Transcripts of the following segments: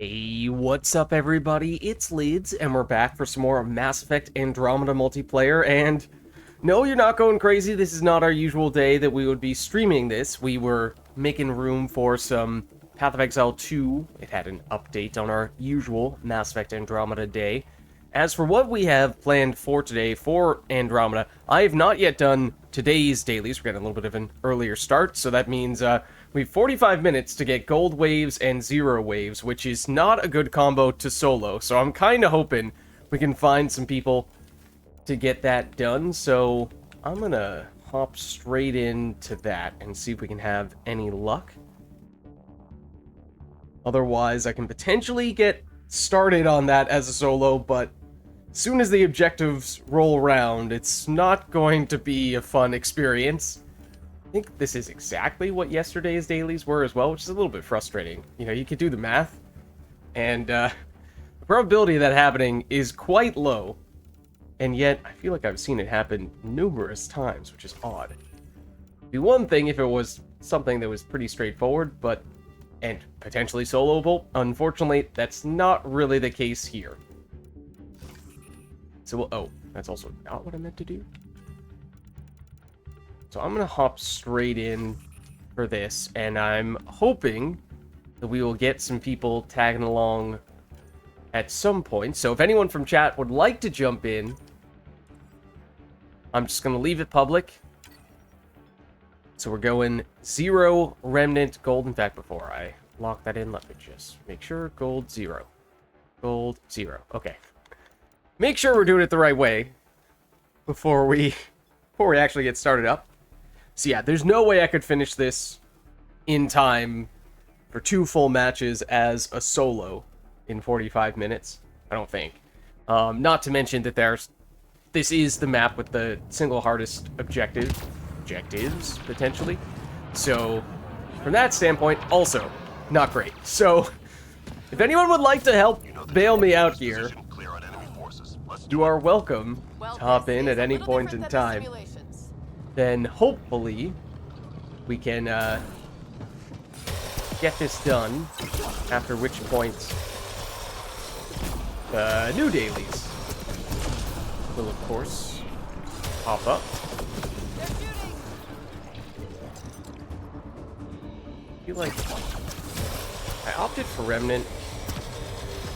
Hey, what's up everybody? It's Lids, and we're back for some more Mass Effect Andromeda multiplayer, and no, you're not going crazy. This is not our usual day that we would be streaming this. We were making room for some Path of Exile 2. It had an update on our usual Mass Effect Andromeda day. As for what we have planned for today for Andromeda, I have not yet done today's dailies. We're getting a little bit of an earlier start, so that means we have 45 minutes to get gold waves and zero waves, which is not a good combo to solo. So I'm kind of hoping we can find some people to get that done. So I'm going to hop straight into that and see if we can have any luck. Otherwise, I can potentially get started on that as a solo, but as soon as the objectives roll around, it's not going to be a fun experience. I think this is exactly what yesterday's dailies were as well, which is a little bit frustrating. You know, you could do the math, and the probability of that happening is quite low, and yet I feel like I've seen it happen numerous times, which is odd. It'd be one thing if it was something that was pretty straightforward, and potentially soloable. Unfortunately, that's not really the case here. So, oh, that's also not what I meant to do. So I'm going to hop straight in for this, and I'm hoping that we will get some people tagging along at some point. So if anyone from chat would like to jump in, I'm just going to leave it public. So we're going 0 remnant gold. In fact, before I lock that in, let me just make sure. Gold 0. Gold 0. Okay. Make sure we're doing it the right way before we actually get started up. So yeah, there's no way I could finish this in time for 2 full matches as a solo in 45 minutes. I don't think. Not to mention that this is the map with the single hardest objectives, potentially. So, from that standpoint, also not great. So, if anyone would like to help bail me out here, you are welcome to hop in at any point in time. Then, hopefully, we can get this done, after which point new dailies will, of course, pop up. I feel like I opted for Remnant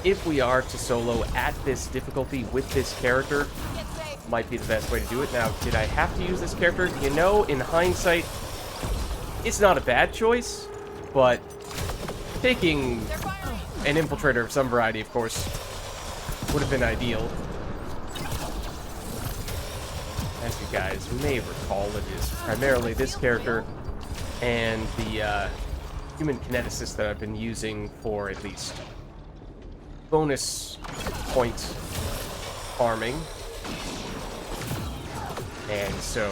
if we are to solo at this difficulty with this character. Might be the best way to do it. Now, did I have to use this character? You know, in hindsight, it's not a bad choice, but taking an infiltrator of some variety, of course, would have been ideal. As you guys may recall, it is primarily this character and the human kineticist that I've been using for at least bonus point farming. And so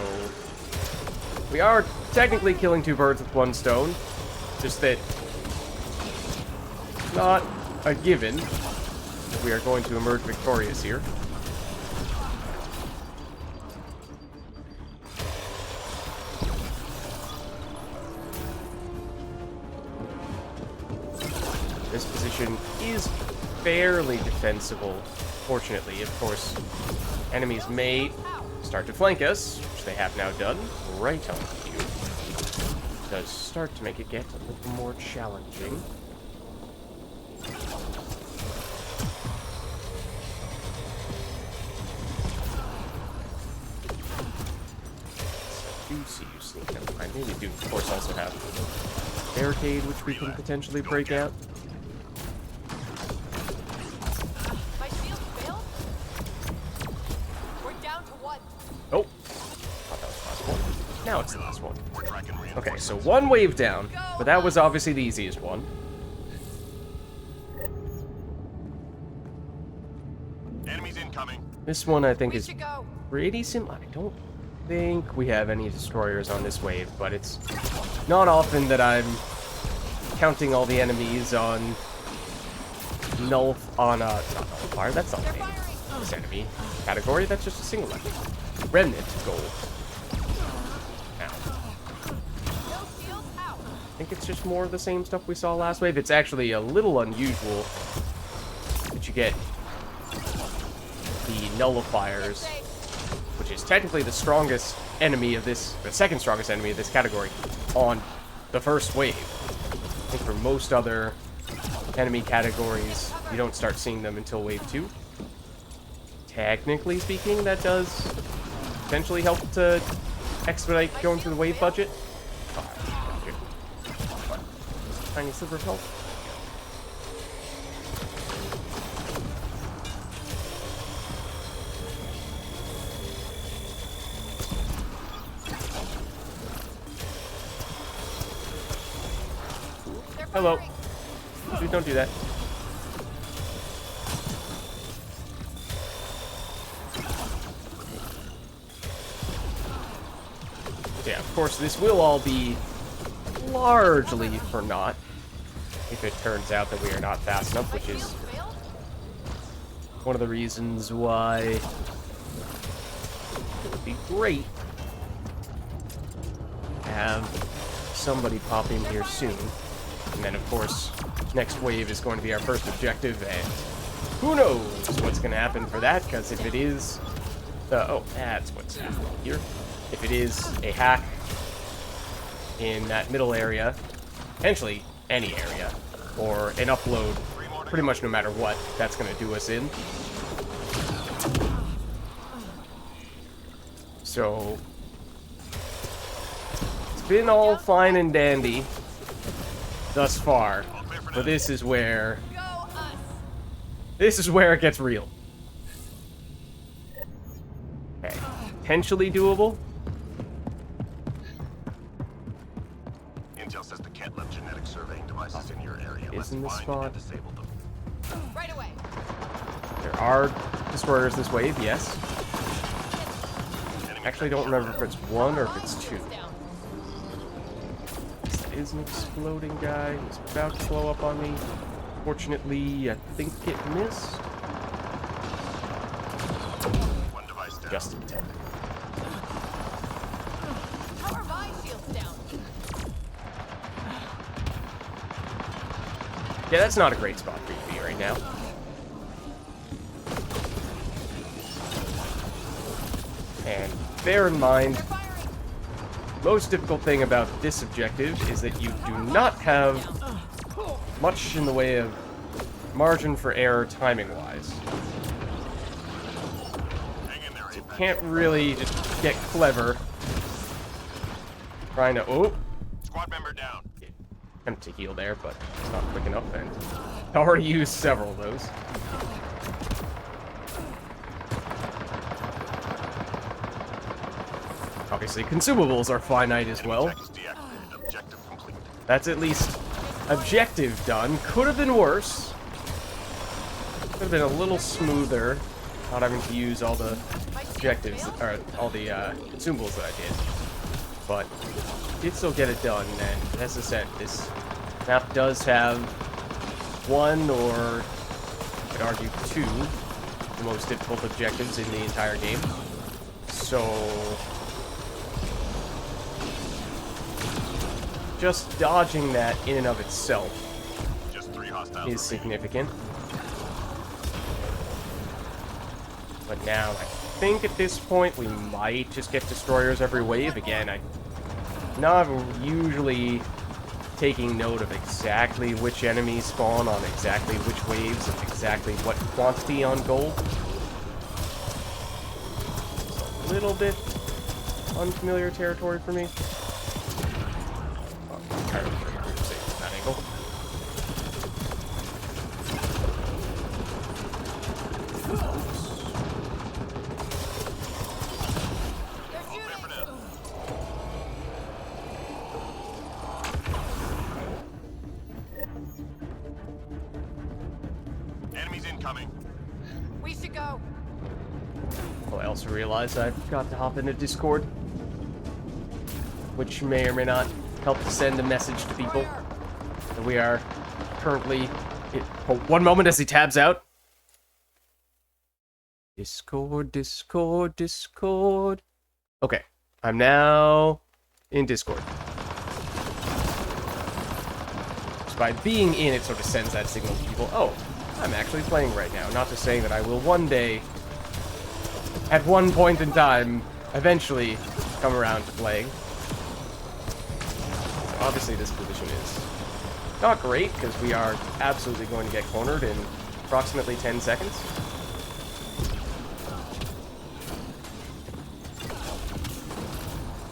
we are technically killing 2 birds with 1 stone, just that it's not a given that we are going to emerge victorious here. This position is fairly defensible, fortunately. Of course, enemies may start to flank us, which they have now done, right on cue. It does start to make it get a little more challenging. I do see you sneaking up behind me. We do, of course, also have barricade, which we can potentially break out. Oh, thought that was the last one. Now it's the last one. Okay, so 1 wave down, but that was obviously the easiest one. Enemies incoming. This one I think is pretty simple. I don't think we have any destroyers on this wave, but it's not often that I'm counting all the enemies on not nullifier. That's not this enemy category. That's just a single enemy. Remnant gold. Ow. think it's just more of the same stuff we saw last wave. It's actually a little unusual that you get the nullifiers, which is technically the strongest enemy of this, the second strongest enemy of this category, on the first wave. I think for most other enemy categories, you don't start seeing them until wave 2. Technically speaking, that does potentially help to expedite going through the wave budget. Oh, good. Tiny sliver of health. Hello. Dude, don't do that. Yeah, of course, this will all be largely for naught if it turns out that we are not fast enough, which is one of the reasons why it would be great to have somebody pop in here soon. And then, of course, next wave is going to be our first objective, and who knows what's going to happen for that, because if it is... oh, that's what's happening here. If it is a hack in that middle area, potentially any area, or an upload, pretty much no matter what, that's going to do us in. So, it's been all fine and dandy thus far, but this is where it gets real. Okay, potentially doable. Intel says the cat left genetic surveying devices in your area. Is in the spot. Disable them. Right away. There are destroyers this wave, yes. Actually, don't remember if it's one or if it's two. That is an exploding guy. He's about to blow up on me. Fortunately, I think it missed. One device down. Just in time. How are my shields down? Yeah, that's not a great spot for you to be right now. And bear in mind, most difficult thing about this objective is that you do not have much in the way of margin for error timing-wise. Hang in there, You Apex. can't really just get clever trying to... Oh! Squad member down. Attempt to heal there, but it's not quick enough, and I already used several of those. Obviously, consumables are finite as well. Tech is deactivated. Objective complete. That's at least objective done. Could have been worse. Could have been a little smoother, not having to use all the objectives, or all the consumables that I did. But did still get it done, and as I said, this map does have one, or I could argue two, the most difficult objectives in the entire game. So just dodging that in and of itself Just 3 hostiles. is significant. But now I think at this point we might just get destroyers every wave. Again, I'm not usually taking note of exactly which enemies spawn on exactly which waves and exactly what quantity on gold. It's a little bit unfamiliar territory for me. That angle. Enemies incoming. We should go. Well, I also realized I forgot to hop into Discord, which may or may not help to send a message to people. And we are currently... Oh, one moment as he tabs out. Discord, Discord, Discord. Okay, I'm now in Discord. Just by being in, it sort of sends that signal to people, oh, I'm actually playing right now. Not just saying that I will one day, at one point in time, eventually come around to playing. Obviously, this position is not great, because we are absolutely going to get cornered in approximately 10 seconds.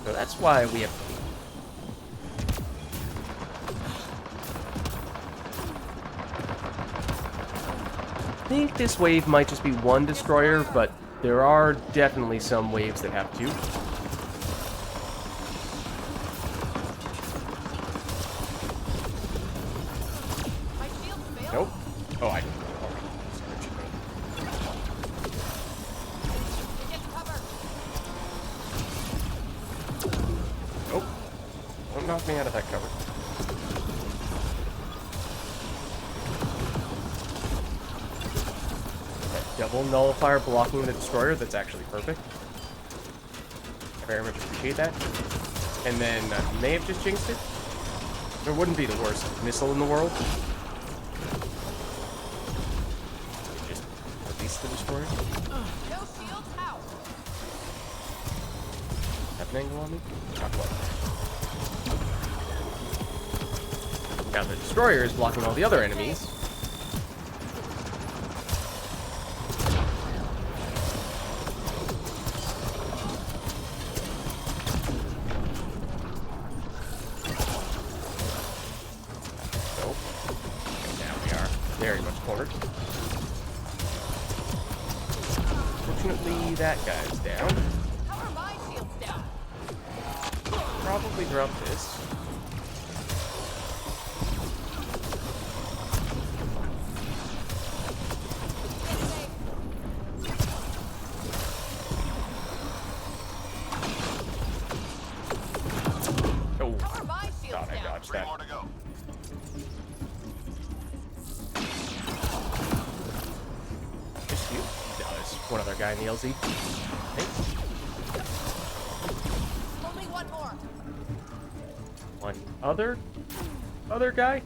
So that's why we have... I think this wave might just be one destroyer, but there are definitely some waves that have two. My shield failed. Nope. Oh, I... Get cover. Nope. Don't knock me out of that cover. Double nullifier blocking the destroyer, that's actually perfect. I very much appreciate that. And then may have just jinxed it. It wouldn't be the worst missile in the world. Just release the destroyer. No shields out. Have an angle on me? Not quite. Now the destroyer is blocking all the other enemies. Very much cornered. Fortunately, that guy's down. Cover my shields down. Probably drop this. Oh, Cover my shields thought I down. dodged Three that. more to go. Just you? No, there's one other guy in the LZ. Thanks. Only one more. One other guy?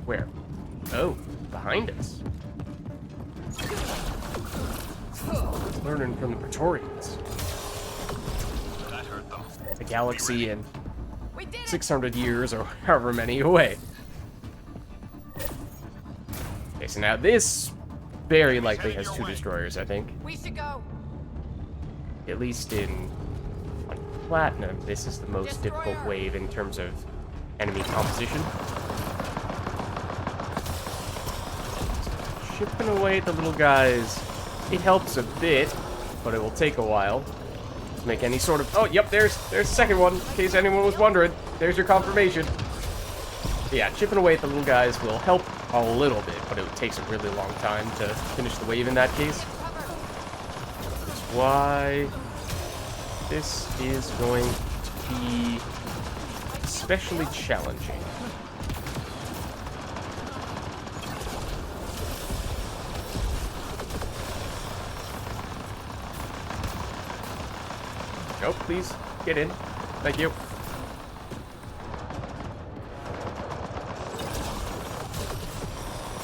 Where? Oh, behind us. Learning from the Praetorians. That hurt them. A galaxy and We did it. 600 years or however many away. Okay, so now this very likely has two destroyers, I think. We should go. At least in on Platinum, this is the most difficult wave in terms of enemy composition. Chipping away at the little guys, it helps a bit, but it will take a while to make any sort of... Oh, yep, there's the second one, in case anyone was wondering. There's your confirmation. But yeah, chipping away at the little guys will help a little bit, but it takes a really long time to finish the wave in that case. That's why this is going to be especially challenging. Nope, please, get in. Thank you.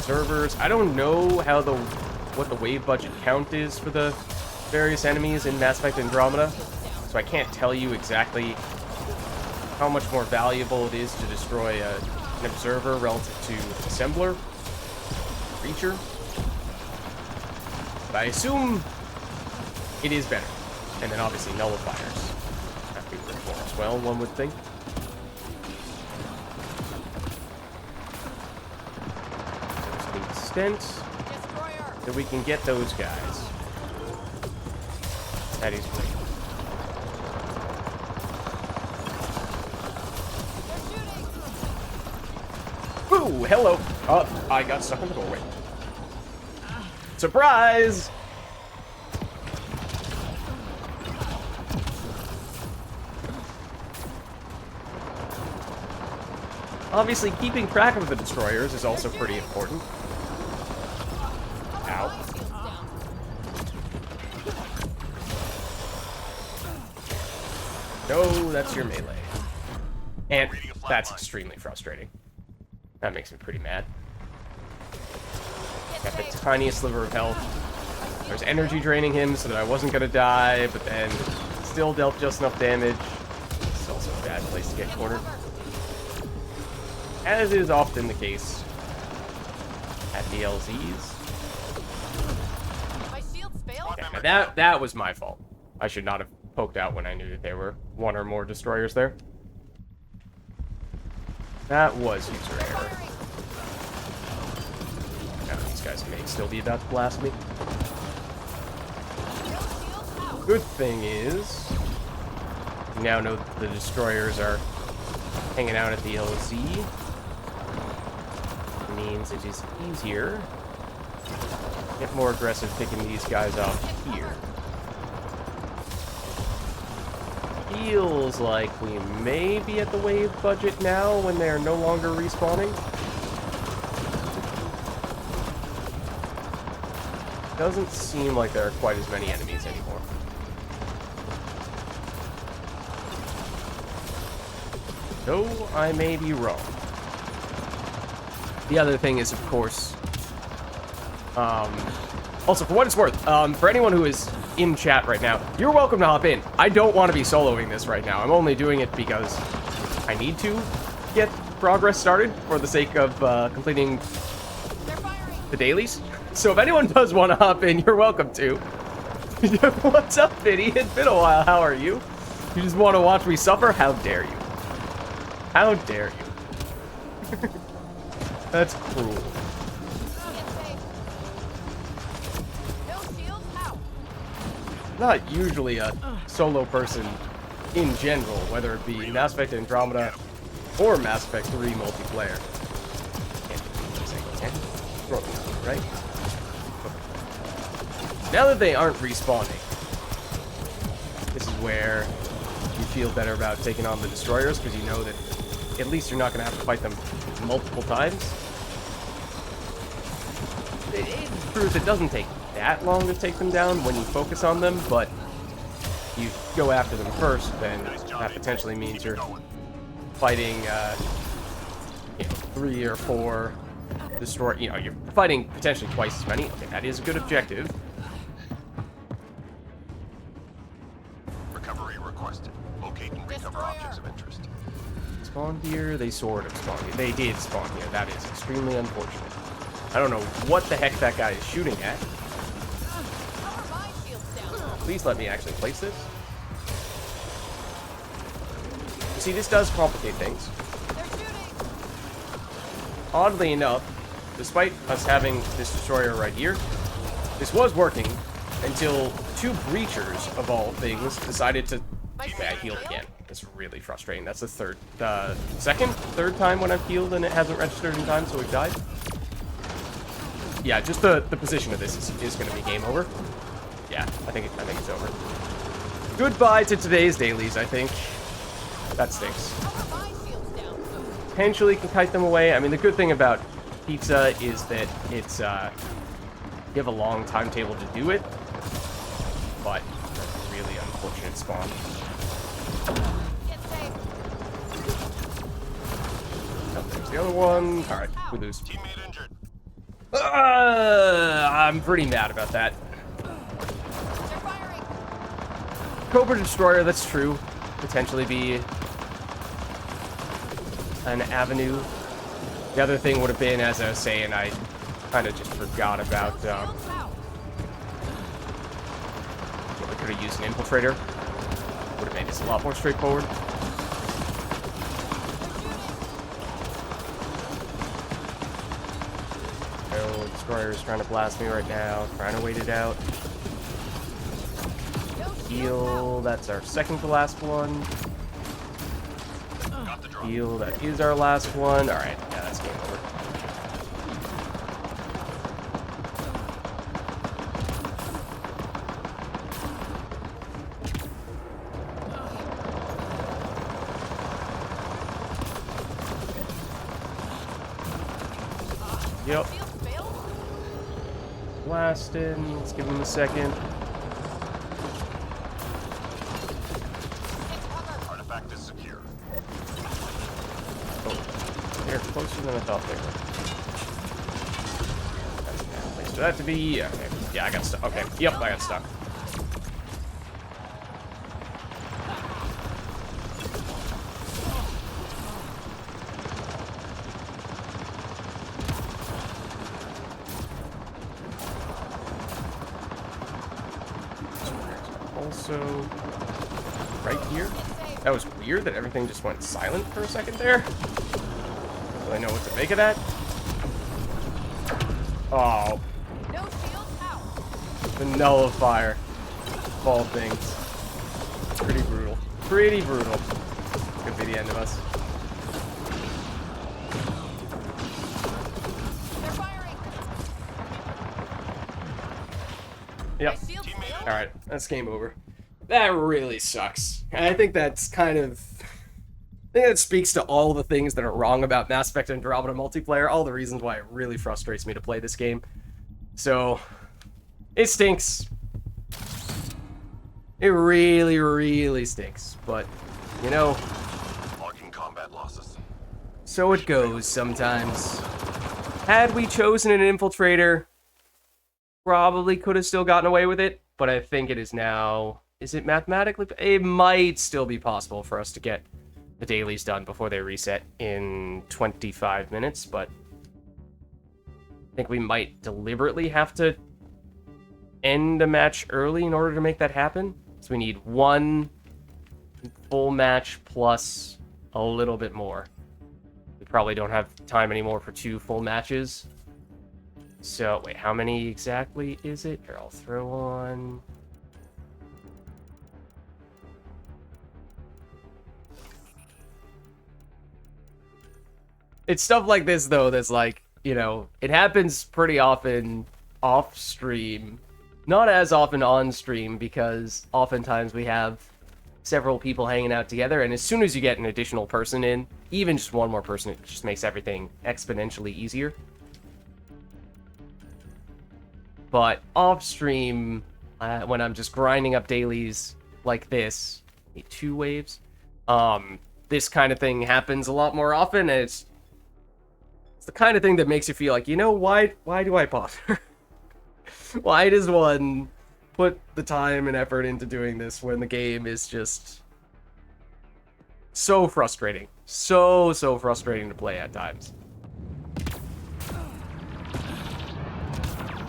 Servers, I don't know how what the wave budget count is for the various enemies in Mass Effect Andromeda, so I can't tell you exactly how much more valuable it is to destroy an observer relative to assembler, creature. But I assume it is better. And then obviously nullifiers have to be worked for as well, one would think. To the extent that we can get those guys, that is great. Ooh, hello! Oh, I got stuck in the doorway. Surprise! Obviously, keeping track of the destroyers is also pretty important. Ow. No, that's your melee. And Reading a flat that's line. extremely frustrating. That makes me pretty mad. Get Got the safe. tiniest sliver of health. There's energy draining him so that I wasn't gonna die, but then still dealt just enough damage. It's also a bad place to get cornered. As is often the case at DLZs. My shields failed. Yeah, that was my fault. I should not have poked out when I knew that there were one or more destroyers there. That was user error. Firing. Now these guys may still be about to blast me. No shields out. Good thing is, we now know that the destroyers are hanging out at the LZ. Means it is easier to get more aggressive picking these guys off here. Feels like we may be at the wave budget now when they're no longer respawning. Doesn't seem like there are quite as many enemies anymore. Though I may be wrong. The other thing is, of course, also, for what it's worth, for anyone who is in chat right now, you're welcome to hop in. I don't want to be soloing this right now. I'm only doing it because I need to get progress started for the sake of completing They're firing. the dailies. So if anyone does want to hop in, you're welcome to. What's up, Viddy? It's been a while. How are you? You just want to watch me suffer? How dare you? How dare you? That's cruel. Get safe. No shields out. Not usually a solo person in general, whether it be Mass Effect Andromeda or Mass Effect 3 multiplayer. Right? Now that they aren't respawning, this is where you feel better about taking on the destroyers, because you know that at least you're not going to have to fight them multiple times. In truth, it doesn't take that long to take them down when you focus on them, but you go after them first, then that potentially means you're fighting, 3 or 4 destroy. You're fighting potentially twice as many. Okay, that is a good objective. Recovery requested. Locate and recover objects of interest. Spawned here, they sort of spawned here. They did spawn here. That is extremely unfortunate. I don't know what the heck that guy is shooting at. Cover my shields down. Please let me actually place this. You see, this does complicate things. They're shooting. Oddly enough, despite us having this destroyer right here, this was working until 2 breachers, of all things, decided to... Yeah, I healed again. It's really frustrating. That's the third time when I've healed and it hasn't registered in time, so we've died. Yeah, just the position of this is going to be game over. Yeah, I think it's over. Goodbye to today's dailies, I think. That stinks. Cover my shields down. Potentially can kite them away. I mean, the good thing about pizza is that it's, you have a long timetable to do it, but really unfortunate spawn. Get safe. Oh, there's the other one. Alright, we lose. Teammate injured. I'm pretty mad about that. They're firing. Cobra Destroyer, that's true. Potentially be an avenue. The other thing would have been, as I was saying, I kind of just forgot about, Shields out. we could have used an infiltrator. Would have made this a lot more straightforward. Oh, Destroyer's trying to blast me right now. Trying to wait it out. No shields out. Heal, that's our second to last one. Got the drop. Heal, that is our last one. Alright, yeah, that's game over. Yep, Shields failed. blasting. Let's give him a second. Get cover. Artifact is secure. than I thought they were. That's a bad place for that to be. Okay. Yeah, I got stuck. Okay. Yep, I got stuck. Also, right here. That was weird that everything just went silent for a second there. Don't really know what to make of that. Oh, No shields out. the nullifier of all things. Pretty brutal. Pretty brutal. Could be the end of us. They're firing. Yep. My shields failed. All right, that's game over. That really sucks. And I think that's kind of... I think that speaks to all the things that are wrong about Mass Effect Andromeda multiplayer, all the reasons why it really frustrates me to play this game. So, it stinks. It really, really stinks. But, you know, Logging combat losses. so it goes sometimes. Had we chosen an infiltrator, probably could have still gotten away with it, but I think it is now... Is it mathematically? It might still be possible for us to get the dailies done before they reset in 25 minutes, but I think we might deliberately have to end a match early in order to make that happen. So we need one full match plus a little bit more. We probably don't have time anymore for 2 full matches. So, wait, how many exactly is it? Here, I'll throw on... It's stuff like this, though, that's like, you know, it happens pretty often off-stream. Not as often on-stream, because oftentimes we have several people hanging out together, and as soon as you get an additional person in, even just one more person, it just makes everything exponentially easier. But off-stream, when I'm just grinding up dailies like this, 2 waves, this kind of thing happens a lot more often, and it's the kind of thing that makes you feel like, you know, why do I bother? Why does one put the time and effort into doing this when the game is just so frustrating? So frustrating to play at times.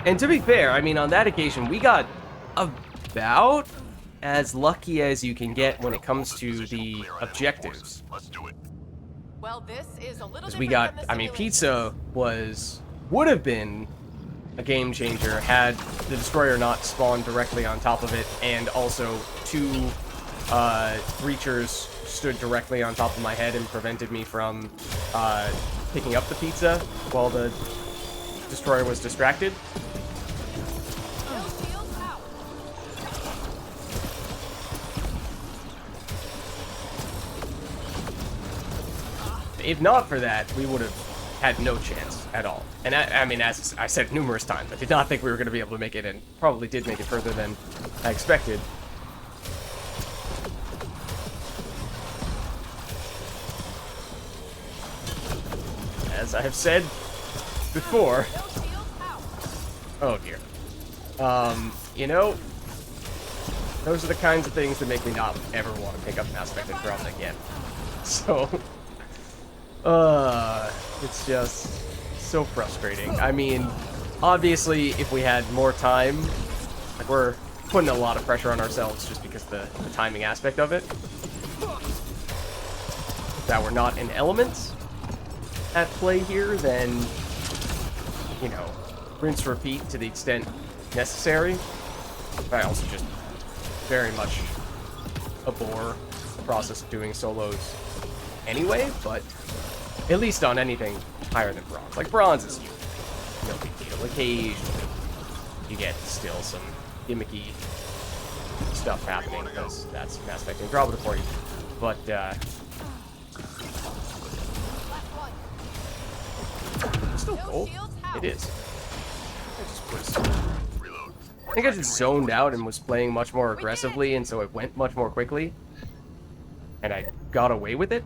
And to be fair, I mean, on that occasion, we got about as lucky as you can get when it comes to the objectives. Let's do it. Well, this is a little Because different we got, than the I mean, simulation. Pizza would have been a game changer had the destroyer not spawned directly on top of it, and also 2 breachers stood directly on top of my head and prevented me from picking up the pizza while the destroyer was distracted. No shields out. If not for that, we would have had no chance at all. And I mean, as I said numerous times, I did not think we were going to be able to make it, and probably did make it further than I expected. As I have said before... No shields out. Oh, dear. You know, those are the kinds of things that make me not ever want to pick up Mass Effect Andromeda again. So... it's just so frustrating. I mean, obviously, if we had more time, like, we're putting a lot of pressure on ourselves just because the timing aspect of it. If that were not an element at play here, then, you know, rinse, repeat to the extent necessary. But I also just very much abhor the process of doing solos anyway, but at least on anything higher than bronze. Like, bronze is no big deal. Occasionally, you get still some gimmicky stuff happening, because that's Mass Effect Andromeda for you. But, it's still gold. It is. I think I just zoned out and was playing much more aggressively, and so it went much more quickly. And I got away with it.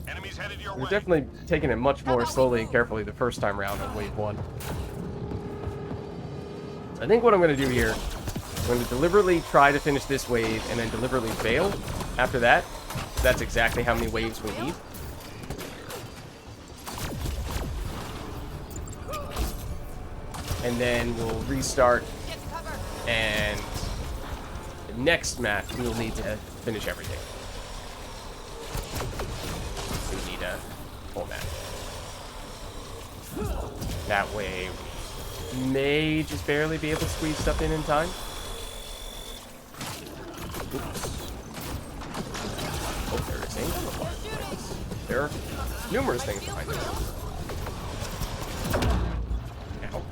Enemies headed your we're definitely taking it much more slowly and carefully the first time around on wave 1. I think what I'm going to do here, I'm going to deliberately try to finish this wave and then deliberately fail after that. That's exactly how many waves we need. And then we'll restart, and the next match we'll need to finish everything. We need a full match. That way we may just barely be able to squeeze stuff in time. Oops. Oh, there is things on the floor. There are numerous things behind us. Ow.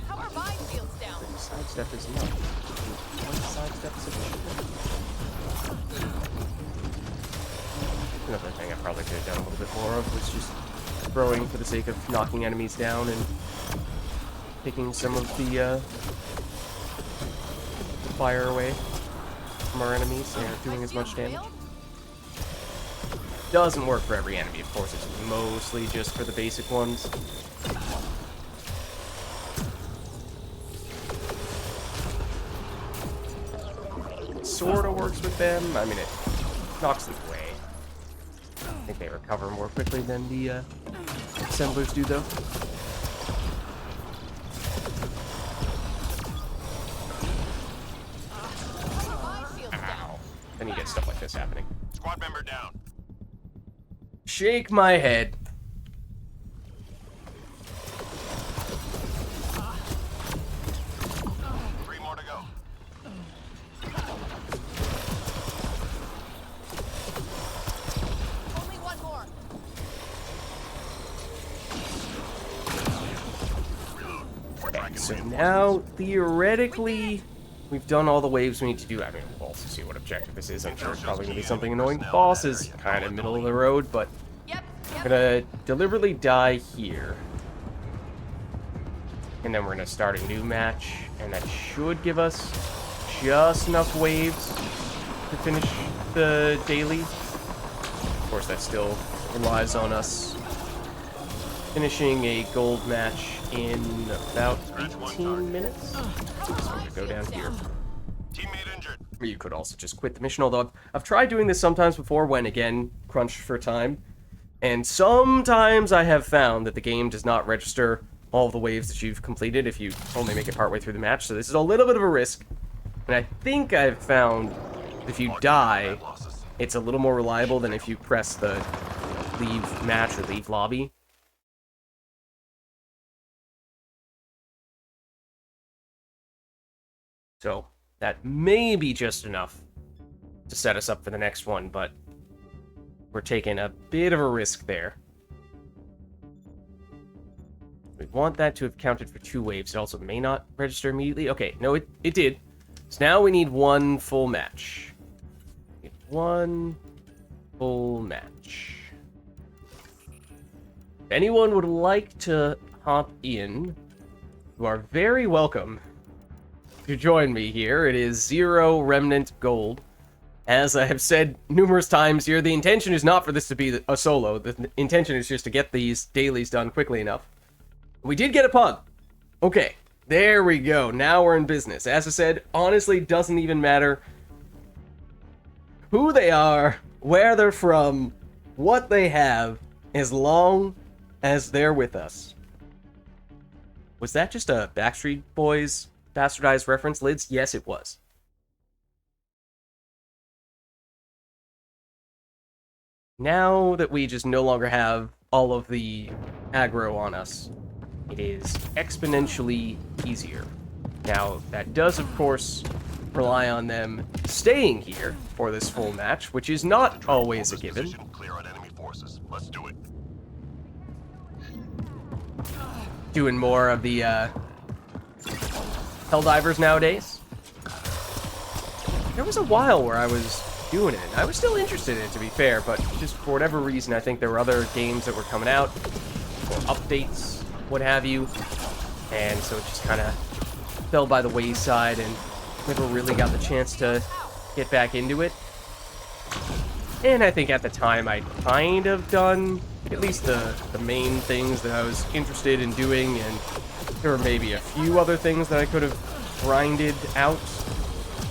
How are my shields down? Sidestep is not. One sidestep is sufficient. Another thing I probably could have done a little bit more of was just throwing for the sake of knocking enemies down and taking some of the fire away from our enemies so they're not doing as much damage. Doesn't work for every enemy, of course. It's mostly just for the basic ones. Sorta works with them. I mean, it knocks them away. I think they recover more quickly than the assemblers do, though. Ow. Then you get stuff like this happening. Squad member down. Shake my head. Three more to go. Only one more. Okay, so now, theoretically, we've done all the waves we need to do. I mean, we'll also see what objective this is. I'm sure it's probably going to be something annoying. The boss is kind of middle of the road, but Yep. I'm going to deliberately die here. And then we're going to start a new match, and that should give us just enough waves to finish the daily. Of course, that still relies on us finishing a gold match in about 18 minutes. So I'm going to go down here. Teammate injured. You could also just quit the mission, although I've tried doing this sometimes before when, again, crunched for time. And sometimes I have found that the game does not register all of the waves that you've completed if you only make it partway through the match. So this is a little bit of a risk. And I think I've found if you die, it's a little more reliable than if you press the leave match or leave lobby. So that may be just enough to set us up for the next one, but we're taking a bit of a risk there. We want that to have counted for 2 waves. It also may not register immediately. Okay, no, it did. So now we need one full match. We need one full match. If anyone would like to hop in, you are very welcome to join me here. It is 0 remnant gold. As I have said numerous times here, the intention is not for this to be a solo. The intention is just to get these dailies done quickly enough. We did get a pug. Okay, there we go. Now we're in business. As I said, honestly, doesn't even matter who they are, where they're from, what they have, as long as they're with us. Was that just a Backstreet Boys bastardized reference, Lids? Yes, it was. Now that we just no longer have all of the aggro on us, it is exponentially easier. Now, that does, of course, rely on them staying here for this full match, which is not always a given. Clear out enemy forces. Let's do it. Doing more of the Helldivers nowadays. There was a while where I was doing it. I was still interested in it, to be fair, but just for whatever reason, I think there were other games that were coming out or updates, what have you. And so it just kind of fell by the wayside and never really got the chance to get back into it. And I think at the time I'd kind of done at least the main things that I was interested in doing, and there were maybe a few other things that I could have grinded out,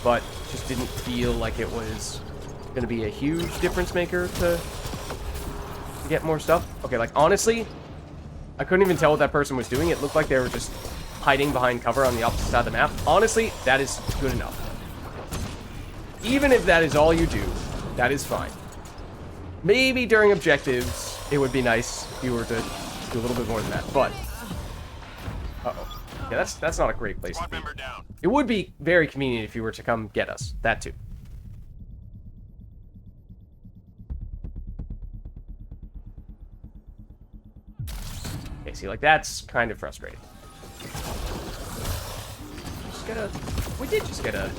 but just didn't feel like it was going to be a huge difference maker to get more stuff. Okay, like, honestly, I couldn't even tell what that person was doing. It looked like they were just hiding behind cover on the opposite side of the map. Honestly, that is good enough. Even if that is all you do, that is fine. Maybe during objectives, it would be nice if you were to do a little bit more than that, but... Uh-oh. Yeah, that's not a great place to be. It would be very convenient if you were to come get us. That too. Okay, see, like, that's kind of frustrating. We did just get a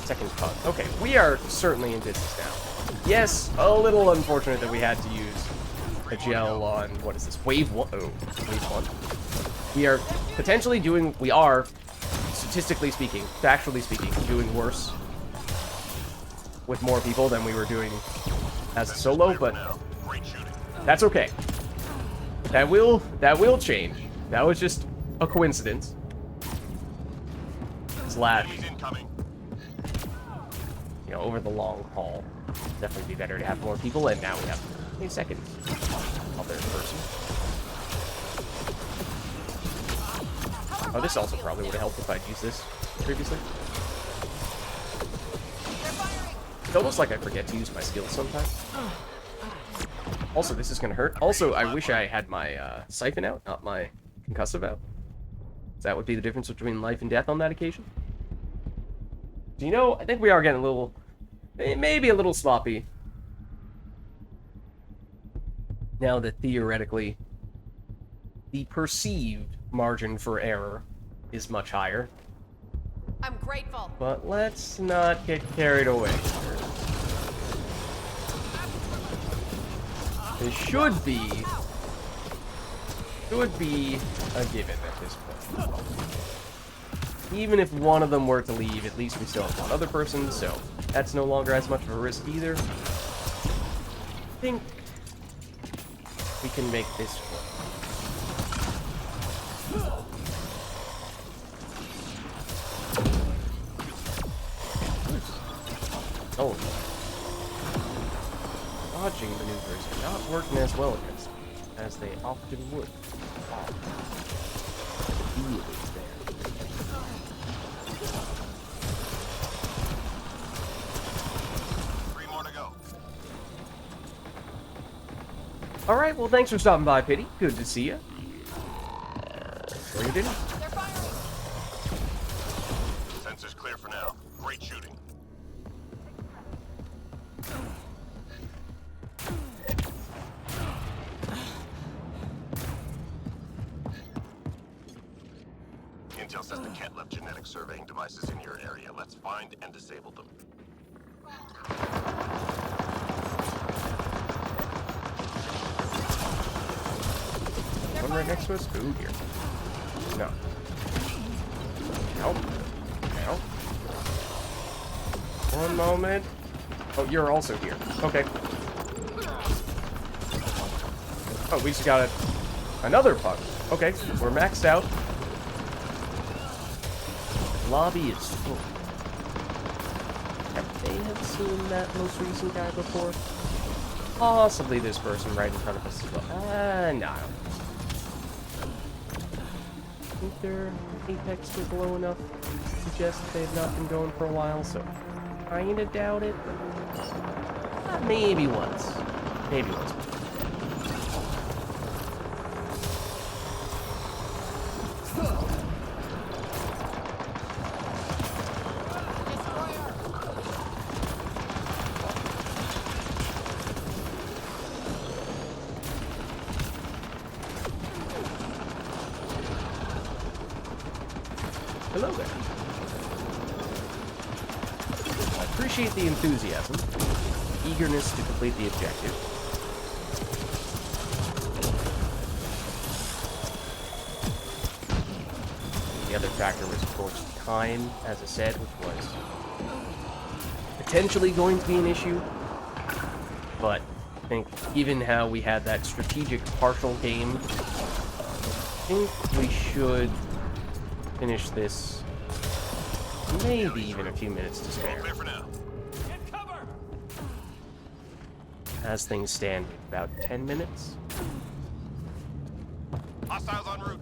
second pug. Okay, we are certainly in business now. Yes, a little unfortunate that we had to use a gel on, what is this, wave 1? Oh, wave 1. We are potentially doing, statistically speaking, factually speaking, doing worse with more people than we were doing as a solo, but that's okay. That will change. That was just a coincidence. Slash, you know, over the long haul, definitely be better to have more people, and now we have a second other person. Oh, this also probably would have helped if I'd used this previously. It's almost like I forget to use my skills sometimes. Also, this is gonna hurt. Also, I wish I had my siphon out, not my concussive out. That would be the difference between life and death on that occasion. Do you know, I think we are getting a little, maybe a little sloppy. Now that theoretically, the perceived margin for error is much higher. I'm grateful. But let's not get carried away. It should be a given at this point. Even if one of them were to leave, at least we still have one other person, so that's no longer as much of a risk either. I think we can make this work. Oh, dodging maneuvers are not working as well against me as they often would. Really there. Alright, well, thanks for stopping by, Pity. Good to see you. Where you doing? They're firing. Sensors clear for now. Great shooting. Intel says the cat left genetic surveying devices in your area. Let's find and disable them. One right next to us? Ooh, here. No. Nope. No. One moment. Oh, you're also here. Okay. Oh, we just got another pug. Okay, we're maxed out. The lobby is full. Have they seen that most recent guy before? Possibly this person right in front of us as well. No, I don't think their apex was low enough to suggest that they've not been going for a while, so I kinda doubt it. Maybe once. Maybe once. Hello there. I appreciate the enthusiasm, eagerness to complete the objective. other factor was, of course, time, as I said, which was potentially going to be an issue. But I think given how we had that strategic partial game, I think we should finish this maybe even a few minutes to spare. Clear for now. As things stand, about 10 minutes. Hostiles en route.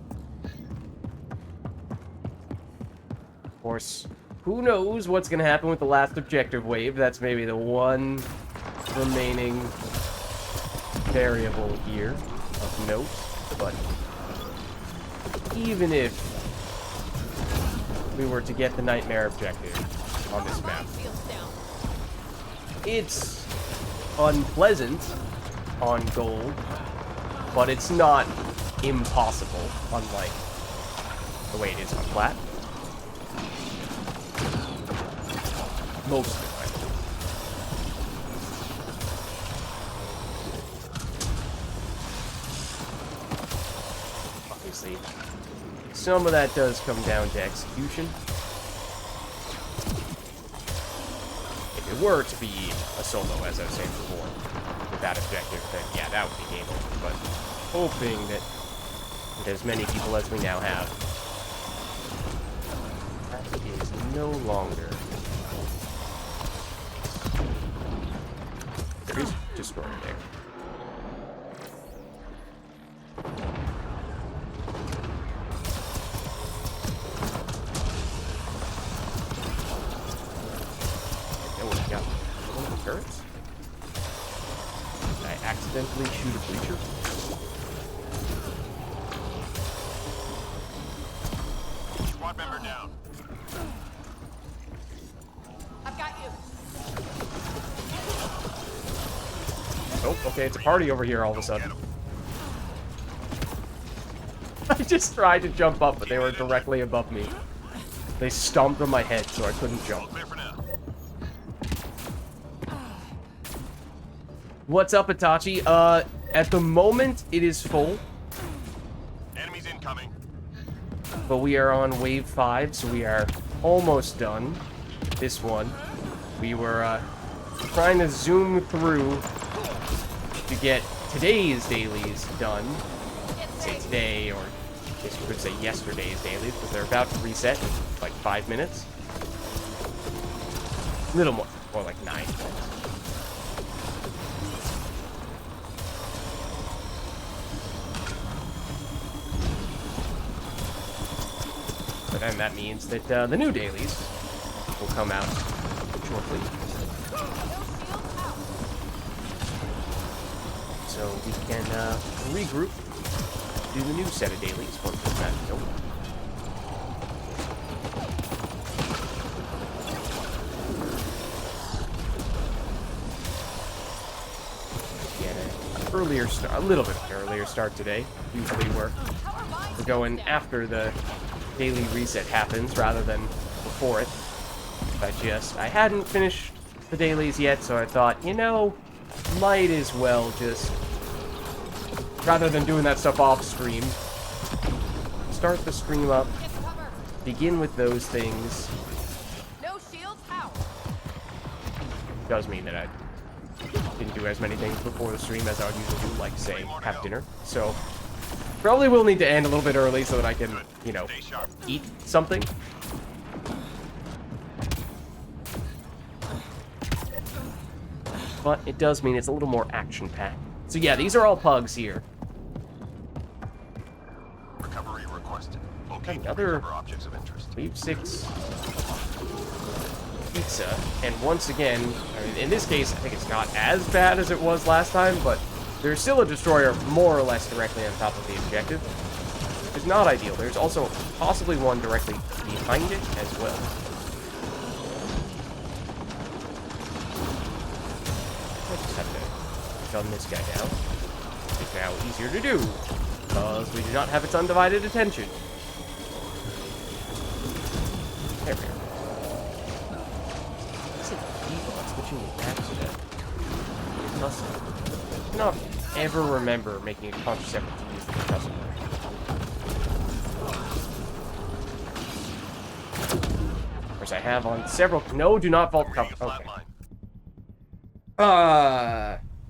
Of course, who knows what's going to happen with the last objective wave. That's maybe the one remaining variable here of note. But even if we were to get the nightmare objective on this map, it's unpleasant on gold, but it's not impossible, unlike the way it is on flat. Most of the time. Obviously, some of that does come down to execution. If it were to be a solo, as I was saying before, with that objective, then yeah, that would be game over. But hoping that with as many people as we now have, that is no longer. There is a destroyer there. Got one of the turrets. Did I accidentally shoot a breacher? Squad member down. I've got you. Oh, okay, it's a party over here all of a sudden. I just tried to jump up, but they were directly above me. They stomped on my head, so I couldn't jump. Clear for now. What's up, Itachi? At the moment, it is full, Enemies incoming. but we are on wave 5, so we are almost done. This one. We were, trying to zoom through to get today's dailies done. Say today, or I guess you could say yesterday's dailies, because they're about to reset in, like, 5 minutes. A little more like 9 minutes. But then that means that the new dailies will come out shortly. So we can regroup, do the new set of dailies once that is over. Get an earlier start, a little bit earlier start today. Usually we're going after the daily reset happens rather than before it. I hadn't finished the dailies yet, so I thought, you know, might as well just, rather than doing that stuff off stream, start the stream up, begin with those things. No shields out. Does mean that I didn't do as many things before the stream as I would usually do, like, say, have dinner. So probably will need to end a little bit early so that I can, you know, eat something. But it does mean it's a little more action-packed. So yeah, these are all pugs here. Recovery requested. Locate and Another recover objects of interest. Wave 6 pizza. And once again, I mean, in this case, I think it's not as bad as it was last time, but there's still a destroyer more or less directly on top of the objective. It's not ideal. There's also possibly one directly behind it as well. I just have to gun this guy down. It's now easier to do, because we do not have its undivided attention. There we go. It's like default switching it back to the custom. I cannot ever remember making a conscious effort to use the custom. course, I have on several... No, do not vault cover. Okay.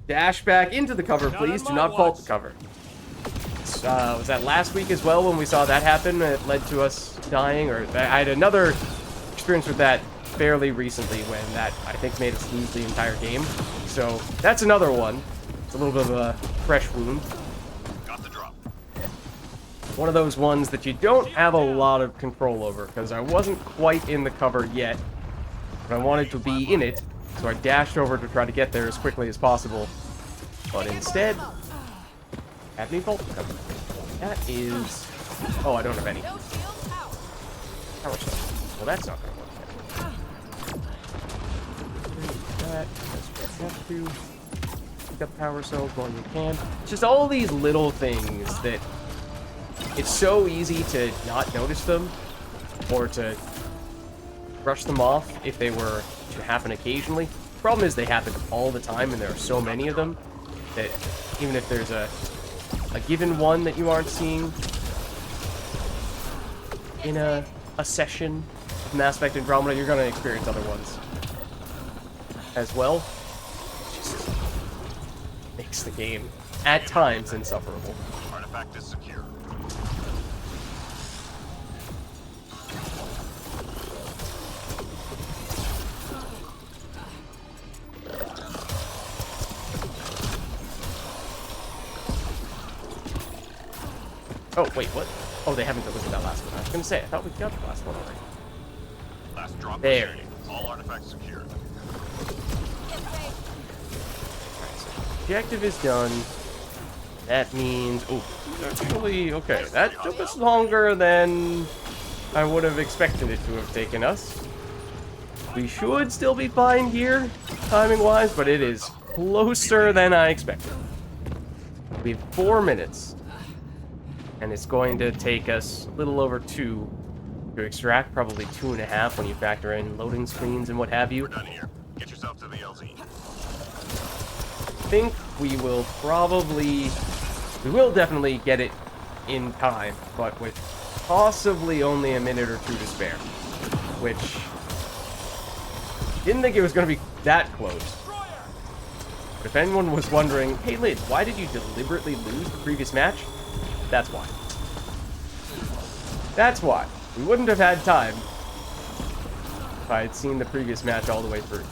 Dash back into the cover, please. Do not vault the cover. Was that last week as well when we saw that happen? It led to us dying, or I had another experience with that fairly recently when that, I think, made us lose the entire game. So that's another one. It's a little bit of a fresh wound. Got the drop. One of those ones that you don't have a lot of control over, because I wasn't quite in the cover yet, but I wanted to be in it, so I dashed over to try to get there as quickly as possible. But instead, had me vault cover. That is... Oh, I don't have any. No shields out. Power cell. Well, that's not going to work. That. That's what you have to. Pick up power cells while you can. It's just all these little things that... It's so easy to not notice them, or to brush them off if they were to happen occasionally. The problem is they happen all the time, and there are so many of them that even if there's a given one that you aren't seeing in a session of Mass Effect Andromeda, you're going to experience other ones as well. It just makes the game, at times, insufferable. Artifact is secure. Oh, wait, what? Oh, they haven't delivered that last one. I was going to say, I thought we got the last one already. Last drop. There. Remaining. All artifacts secured. Alright, so objective is done. That means... Oh, actually, okay. That took us longer than I would have expected it to have taken us. We should still be fine here, timing-wise, but it is closer than I expected. We have 4 minutes. And it's going to take us a little over 2 to extract, probably 2.5 when you factor in loading screens and what have you. We're done here. Get yourself to the LZ. I think we will definitely get it in time, but with possibly only a minute or 2 to spare. Which, didn't think it was going to be that close. But if anyone was wondering, hey Liz, why did you deliberately lose the previous match? That's why. That's why. We wouldn't have had time if I had seen the previous match all the way through.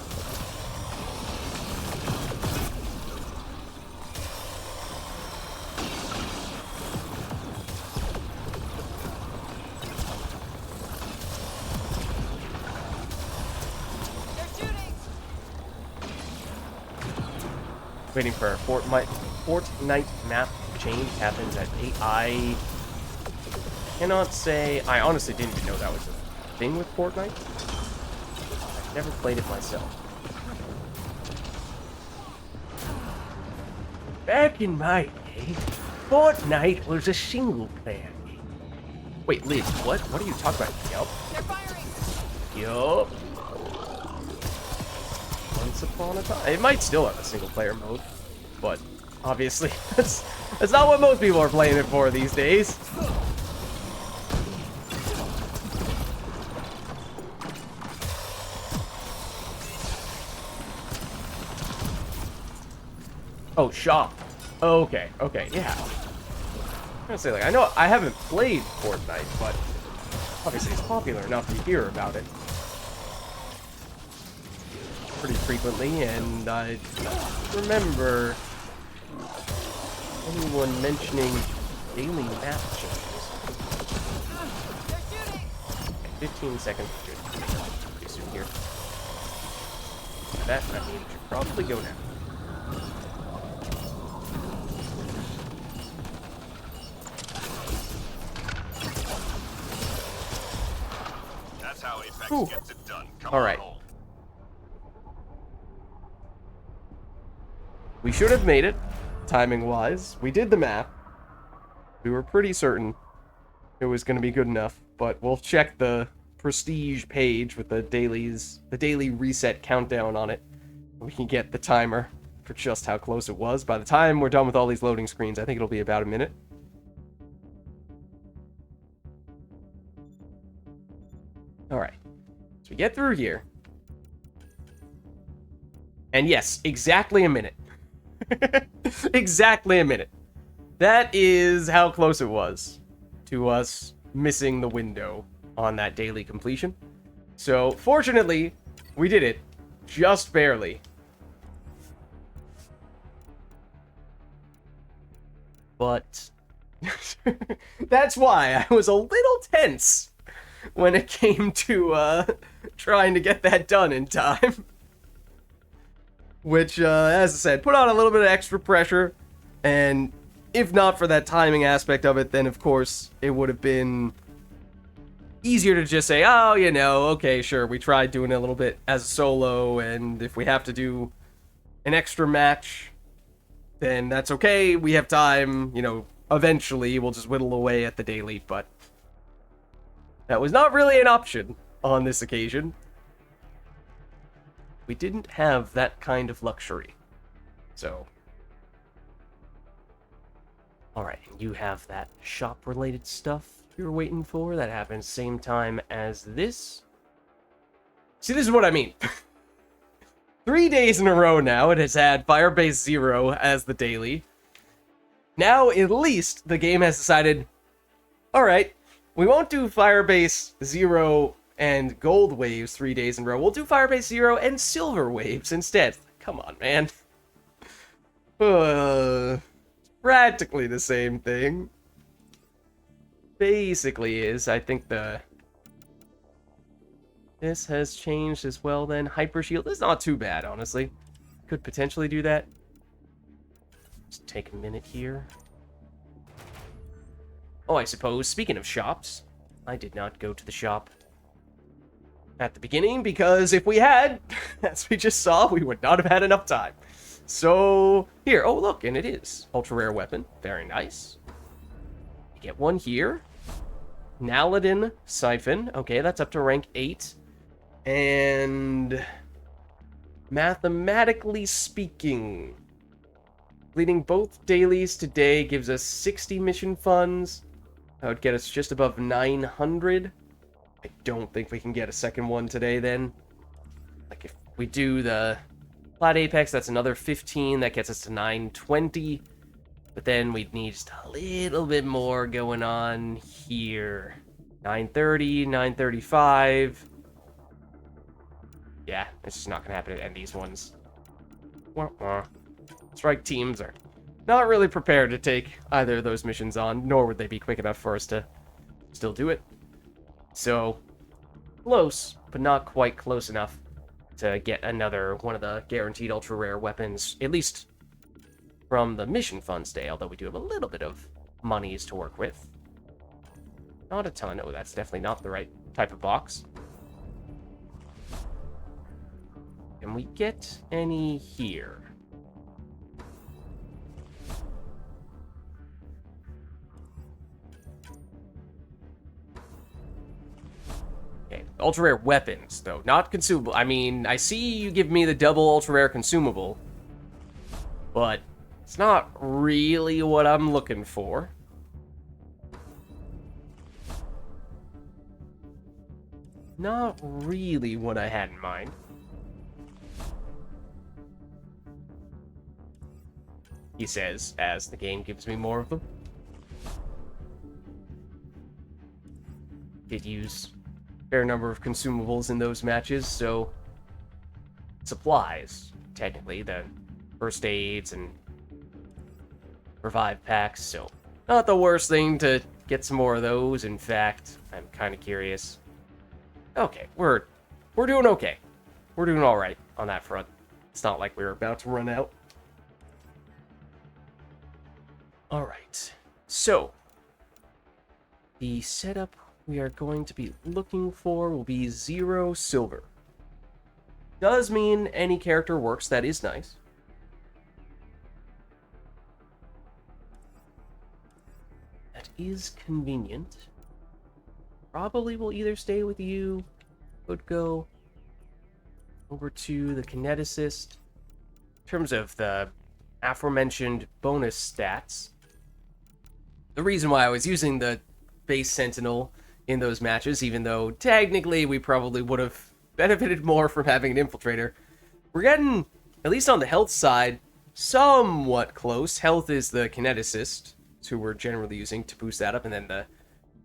They're shooting. Waiting for our Fortnite map change happens at 8. I cannot say... I honestly didn't even know that was a thing with Fortnite. I've never played it myself. Back in my day, Fortnite was a single-player game. Wait, Liz, what? What are you talking about? Yup. They're firing. Yup. Once upon a time. It might still have a single-player mode, but obviously that's not what most people are playing it for these days. Oh, shop. Okay, yeah. I'm gonna say, like, I know I haven't played Fortnite, but obviously it's popular enough to hear about it pretty frequently, and I don't remember anyone mentioning daily map changes. They're shooting. Okay, 15 seconds. Good. Pretty soon here. That, I mean, should probably go now. That's how Apex Whew. gets it done. Come All on right. home. We should have made it, timing-wise. We did the map. We were pretty certain it was going to be good enough, but we'll check the prestige page with the daily reset countdown on it. We can get the timer for just how close it was. By the time we're done with all these loading screens, I think it'll be about a minute. Alright. So we get through here. And yes, exactly a minute. Exactly a minute. That is how close it was to us missing the window on that daily completion. So, fortunately, we did it. Just barely. But that's why I was a little tense when it came to trying to get that done in time. Which, as I said, put on a little bit of extra pressure. And if not for that timing aspect of it, then of course it would have been easier to just say, oh, you know, okay, sure, we tried doing it a little bit as a solo, and if we have to do an extra match, then that's okay, we have time, you know, eventually we'll just whittle away at the daily, but that was not really an option on this occasion. We didn't have that kind of luxury. So. Alright, and you have that shop-related stuff you were waiting for. That happens same time as this. See, this is what I mean. 3 days in a row now, it has had Firebase 0 as the daily. Now, at least, the game has decided, alright, we won't do Firebase 0 and Gold Waves 3 days in a row. We'll do Firebase 0 and Silver Waves instead. Come on, man. Practically the same thing. Basically is. I think this has changed as well then. Hyper Shield is not too bad, honestly. Could potentially do that. Just take a minute here. Oh, I suppose, speaking of shops, I did not go to the shop at the beginning, because if we had, as we just saw, we would not have had enough time. So, here, oh look, and it is. Ultra rare weapon, very nice. You get one here. Naladin Siphon, okay, that's up to rank 8. And mathematically speaking, leading both dailies today gives us 60 mission funds. That would get us just above 900. I don't think we can get a second one today then. Like if we do the Plat Apex, that's another 15. That gets us to 920. But then we'd need just a little bit more going on here. 930, 935. Yeah, it's just not going to happen to end these ones. Strike teams are not really prepared to take either of those missions on, nor would they be quick enough for us to still do it. So, close, but not quite close enough to get another one of the guaranteed ultra rare weapons, at least from the mission funds day, although we do have a little bit of monies to work with. Not a ton. Oh, that's definitely not the right type of box. Can we get any here? Okay, ultra rare weapons, though, not consumable. I mean, I see you give me the double ultra rare consumable, but it's not really what I'm looking for. Not really what I had in mind. He says, as the game gives me more of them. Did use a fair number of consumables in those matches, so supplies, technically, the first aids and revive packs, so not the worst thing to get some more of those. In fact, I'm kind of curious. Okay, we're doing okay. We're doing all right on that front. It's not like we're about to run out. All right, so the setup we are going to be looking for will be 0 silver. Does mean any character works, that is nice. That is convenient. Probably will either stay with you, could go over to the kineticist. In terms of the aforementioned bonus stats, the reason why I was using the base sentinel in those matches, even though technically we probably would have benefited more from having an infiltrator. We're getting, at least on the health side, somewhat close. Health is the kineticist, who we're generally using to boost that up, and then the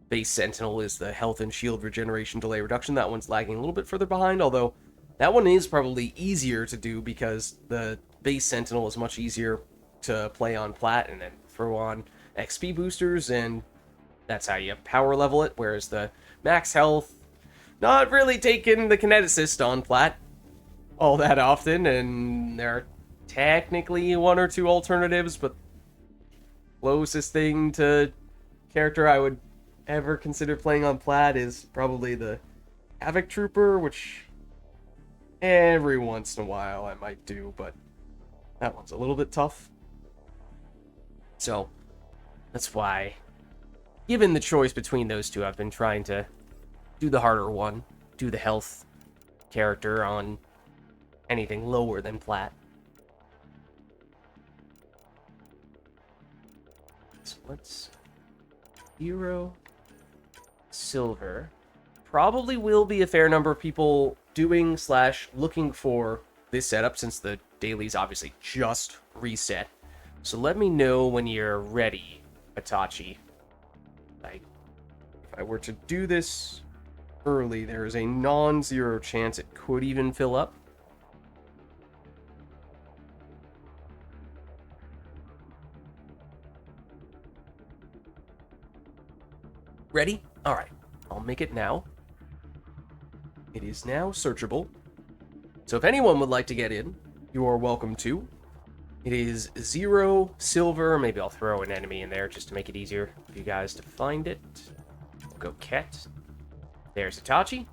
base sentinel is the health and shield regeneration delay reduction. That one's lagging a little bit further behind, although that one is probably easier to do because the base sentinel is much easier to play on plat and then throw on XP boosters, and that's how you power level it, whereas the max health, not really taking the kineticist on plat all that often, and there are technically one or two alternatives, but closest thing to character I would ever consider playing on plat is probably the Havoc Trooper, which every once in a while I might do, but that one's a little bit tough. So that's why, given the choice between those two, I've been trying to do the harder one, do the health character on anything lower than plat. So let's hero silver. Probably will be a fair number of people doing / looking for this setup since the daily's obviously just reset. So let me know when you're ready, Itachi. If I were to do this early, there is a non-zero chance it could even fill up. Ready? Alright, I'll make it now. It is now searchable. So if anyone would like to get in, you are welcome to. It is 0 silver. Maybe I'll throw an enemy in there just to make it easier for you guys to find it. We'll go Ket. There's Itachi.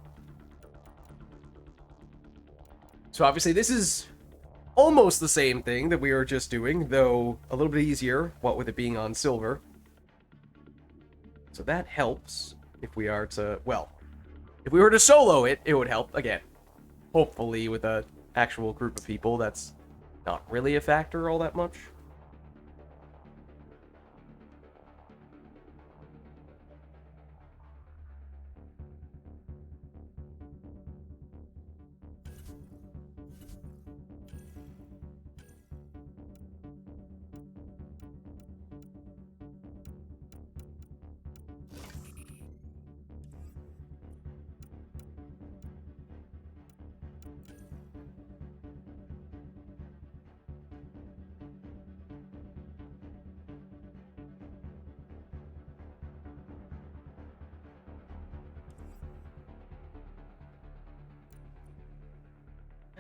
So obviously this is almost the same thing that we were just doing, though a little bit easier, what with it being on silver. So that helps if we are to, well, if we were to solo it, it would help. Again, hopefully with an actual group of people, that's not really a factor all that much.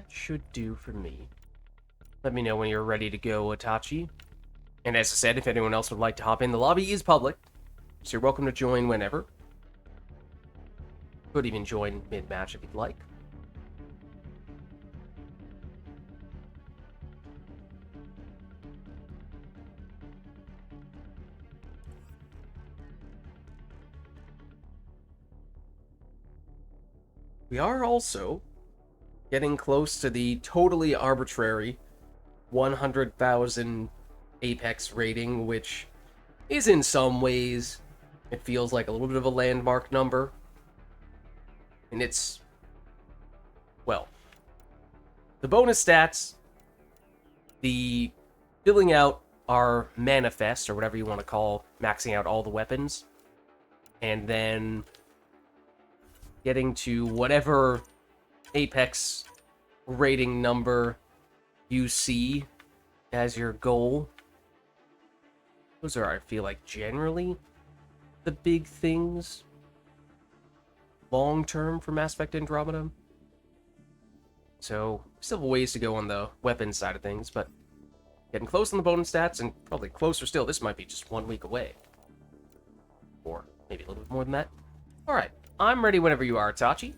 Should do for me. Let me know when you're ready to go, Itachi. And as I said, if anyone else would like to hop in, the lobby is public, so you're welcome to join whenever. Could even join mid-match if you'd like. We are also getting close to the totally arbitrary 100,000 Apex rating, which is in some ways, it feels like a little bit of a landmark number. And it's, well, the bonus stats, the filling out our manifest, or whatever you want to call maxing out all the weapons, and then getting to whatever Apex rating number you see as your goal. Those are, I feel like, generally the big things long term for Mass Effect Andromeda. So, still have a ways to go on the weapons side of things, but getting close on the bonus stats, and probably closer still. This might be just 1 week away. Or maybe a little bit more than that. Alright, I'm ready whenever you are, Itachi.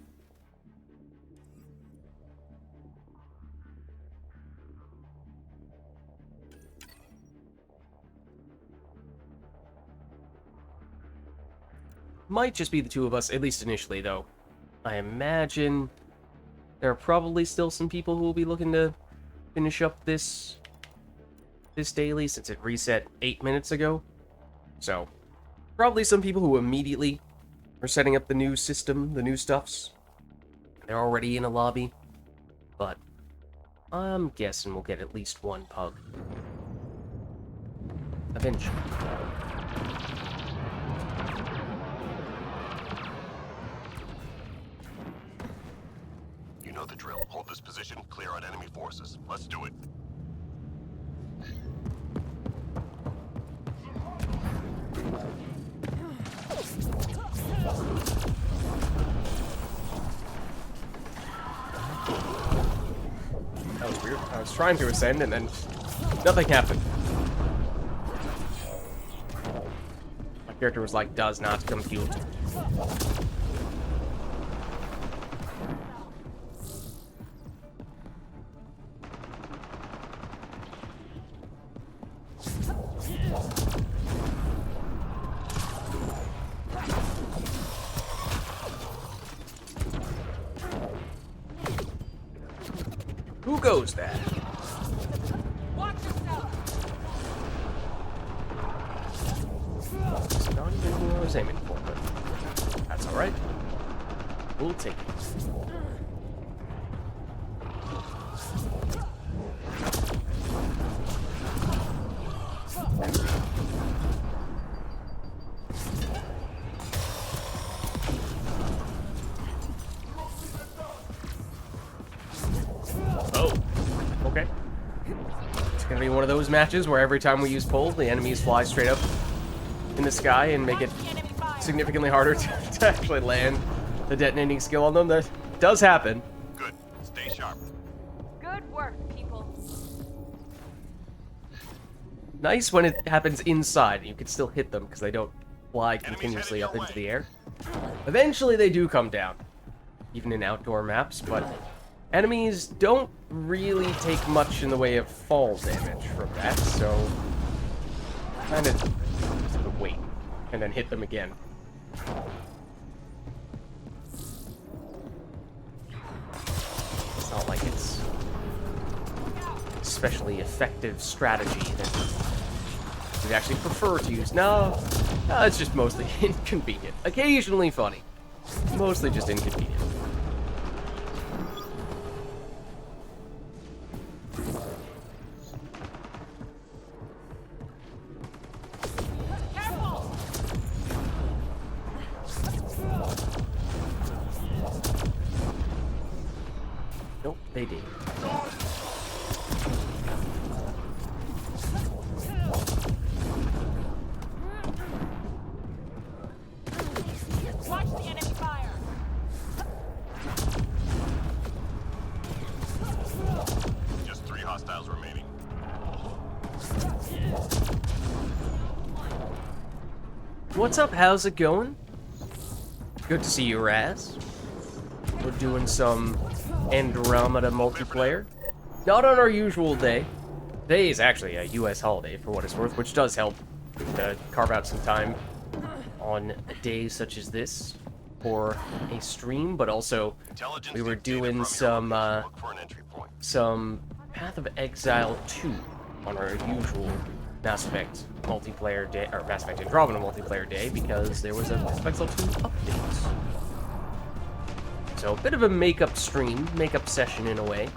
Might just be the two of us, at least initially, though. I imagine there are probably still some people who will be looking to finish up this daily, since it reset 8 minutes ago. So, probably some people who immediately are setting up the new system, the new stuffs. They're already in a lobby, but I'm guessing we'll get at least one pug. Eventually. You know the drill. Hold this position, clear out enemy forces. Let's do it. That was weird. I was trying to ascend and then nothing happened. My character was like, does not compute. Who goes there? Watch yourself. It's not even who I was aiming for, but that's alright. We'll take it. Oh, okay. It's gonna be one of those matches where every time we use pull, the enemies fly straight up in the sky and make it Watch the enemy fire. significantly harder to actually land the detonating skill on them. That does happen. Good. Stay sharp. Good work, people. Nice when it happens inside. You can still hit them because they don't fly continuously up into the air. Eventually they do come down, even in outdoor maps, but enemies don't really take much in the way of fall damage from that, so kind of wait and then hit them again. It's not like it's especially effective strategy that we'd actually prefer to use. No, it's just mostly inconvenient. Occasionally funny. Mostly just inconvenient. Careful. Nope, they did. Watch the enemy fire. Just 3 hostiles remaining. What's up? How's it going? Good to see you, Raz. We're doing some Andromeda multiplayer. Not on our usual day. Today is actually a US holiday, for what it's worth, which does help to carve out some time on a day such as this for a stream, but also Intelligence we were dictated doing from your some location. Look for an entry point. some Path of Exile 2 on our usual Mass Effect multiplayer day, or Mass Effect Andromeda multiplayer day, because there was a Mass Effect 2 update. So a bit of a makeup stream, makeup session in a way.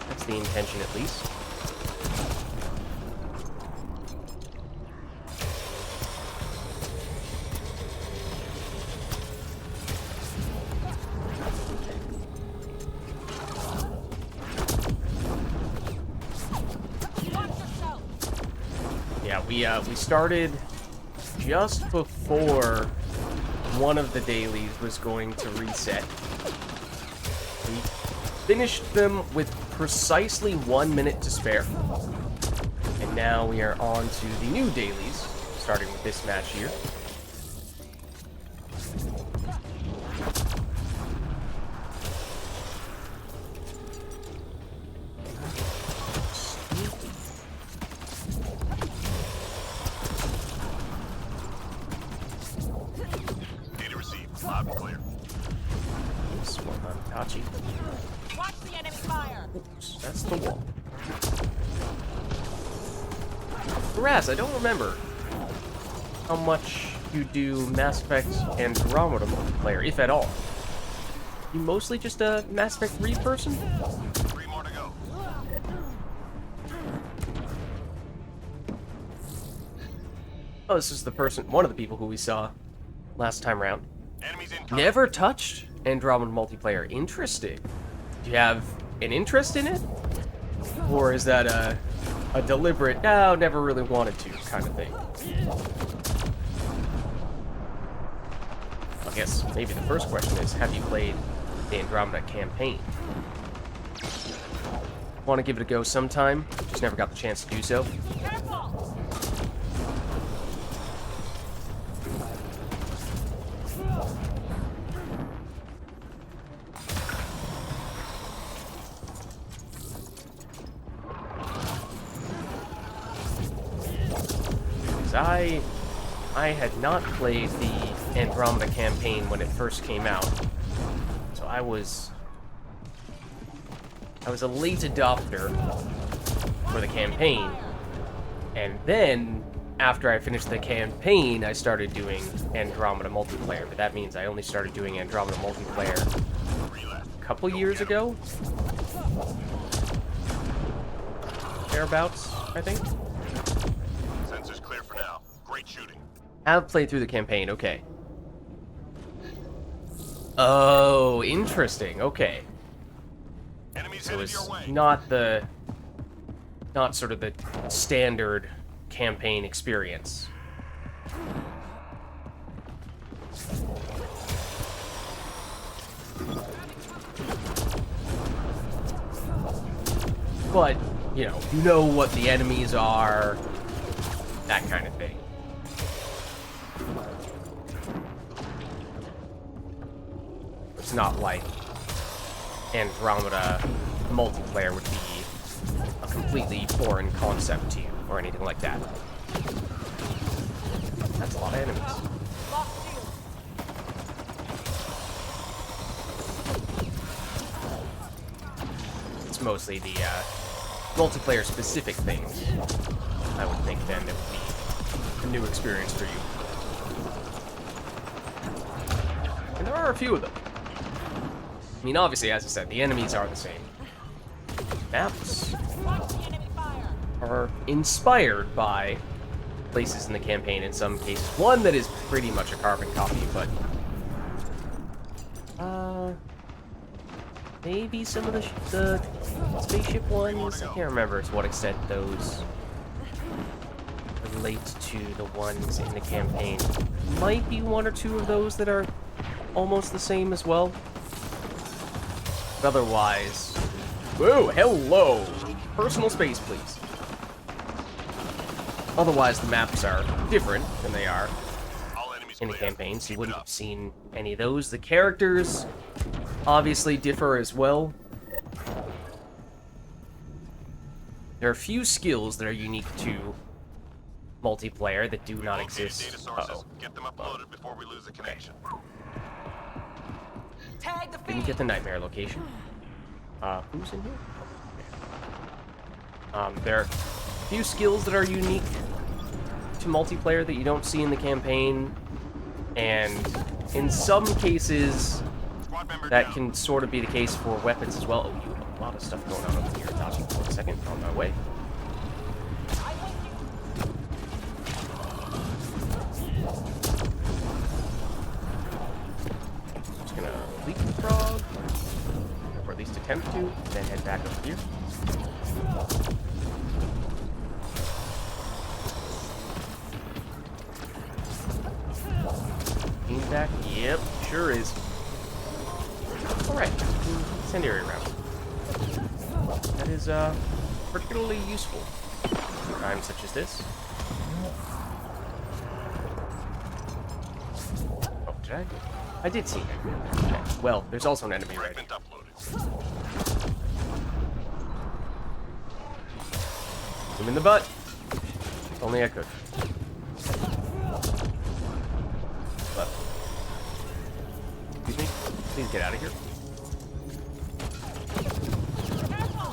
That's the intention, at least. Watch yourself. Yeah, we started just before one of the dailies was going to reset. We finished them with precisely 1 minute to spare. And now we are on to the new dailies, starting with this match here. Data received. Loud and clear. This one on Tachi. Watch the enemy fire. Oops, that's the wall. Raz, I don't remember how much you do Mass Effect Andromeda multiplayer, if at all. You mostly just a Mass Effect 3 person? 3 more to go. Oh, this is the person, one of the people who we saw last time around. Enemies in. Never touched Andromeda multiplayer. Interesting. Do you have an interest in it? Or is that a deliberate, no, never really wanted to kind of thing? I guess maybe the first question is, have you played the Andromeda campaign? Want to give it a go sometime? Just never got the chance to do so. Careful! Because I had not played the Andromeda campaign when it first came out. So I was a late adopter for the campaign. And then, after I finished the campaign, I started doing Andromeda multiplayer. But that means I only started doing Andromeda multiplayer a couple years ago. Thereabouts, I think. Sensors clear for now. Great shooting. Have played through the campaign, okay. Oh, interesting, okay. Enemies So headed it's your way. not sort of the standard campaign experience. But, you know what the enemies are, that kind of thing. It's not like Andromeda multiplayer would be a completely foreign concept to you, or anything like that. That's a lot of enemies. Lock shield. It's mostly the multiplayer specific things, I would think, then, that would be a new experience for you. And there are a few of them. I mean, obviously, as I said, the enemies are the same. Maps Watch the enemy fire. are inspired by places in the campaign in some cases. One that is pretty much a carbon copy, but maybe some of the spaceship ones. I can't remember to what extent those relate to the ones in the campaign. Might be one or two of those that are almost the same as well. But otherwise, whoa, hello, personal space, please. Otherwise, the maps are different than they are All enemies in the clear. campaign, so you Keep wouldn't it have up. seen any of those. The characters obviously differ as well. There are a few skills that are unique to multiplayer that do not Located exist. data sources. Uh-oh. Get them uploaded before we lose the connection. Tag the Didn't feed. get the nightmare location. Who's in here? There are a few skills that are unique to multiplayer that you don't see in the campaign, and in some cases Squad member that down. can sort of be the case for weapons as well. Oh, you have a lot of stuff going on over here. Tashi, for a second, on my way. I'm with you. Just gonna leapfrog, or at least attempt to, then head back over here. Beam back? Yep, sure is. Alright, incendiary round. That is, particularly useful for times such as this. Oh, did I? I did see that. Okay. Well, there's also an enemy right. Fragment uploaded. Him in the butt. If only I could. But, excuse me. Please get out of here.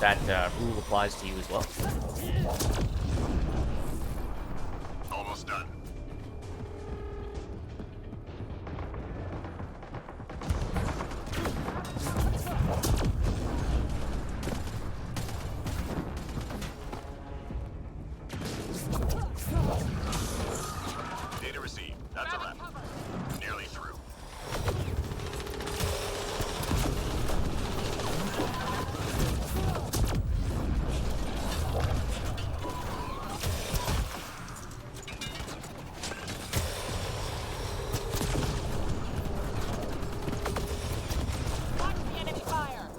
That rule applies to you as well. Almost done.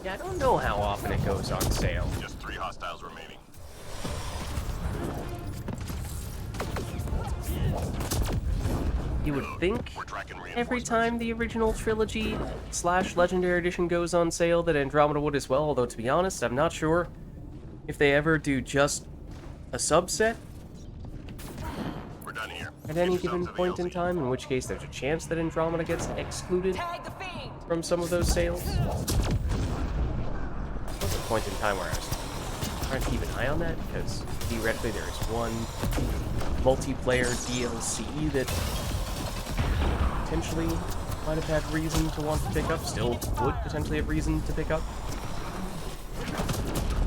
Yeah, I don't know how often it goes on sale. Just 3 hostiles remaining. You would think We're tracking every reinforcements. time the original trilogy / Legendary Edition goes on sale that Andromeda would as well, although to be honest, I'm not sure if they ever do just a subset We're done here. at any Get given yourself to the point in LZ. time, in which case there's a chance that Andromeda gets excluded Tag the fiend. from some of those sales. What's the point in time where I was trying to keep an eye on that? Because theoretically there is one multiplayer DLC that potentially might have had reason to want to pick up, still would potentially have reason to pick up.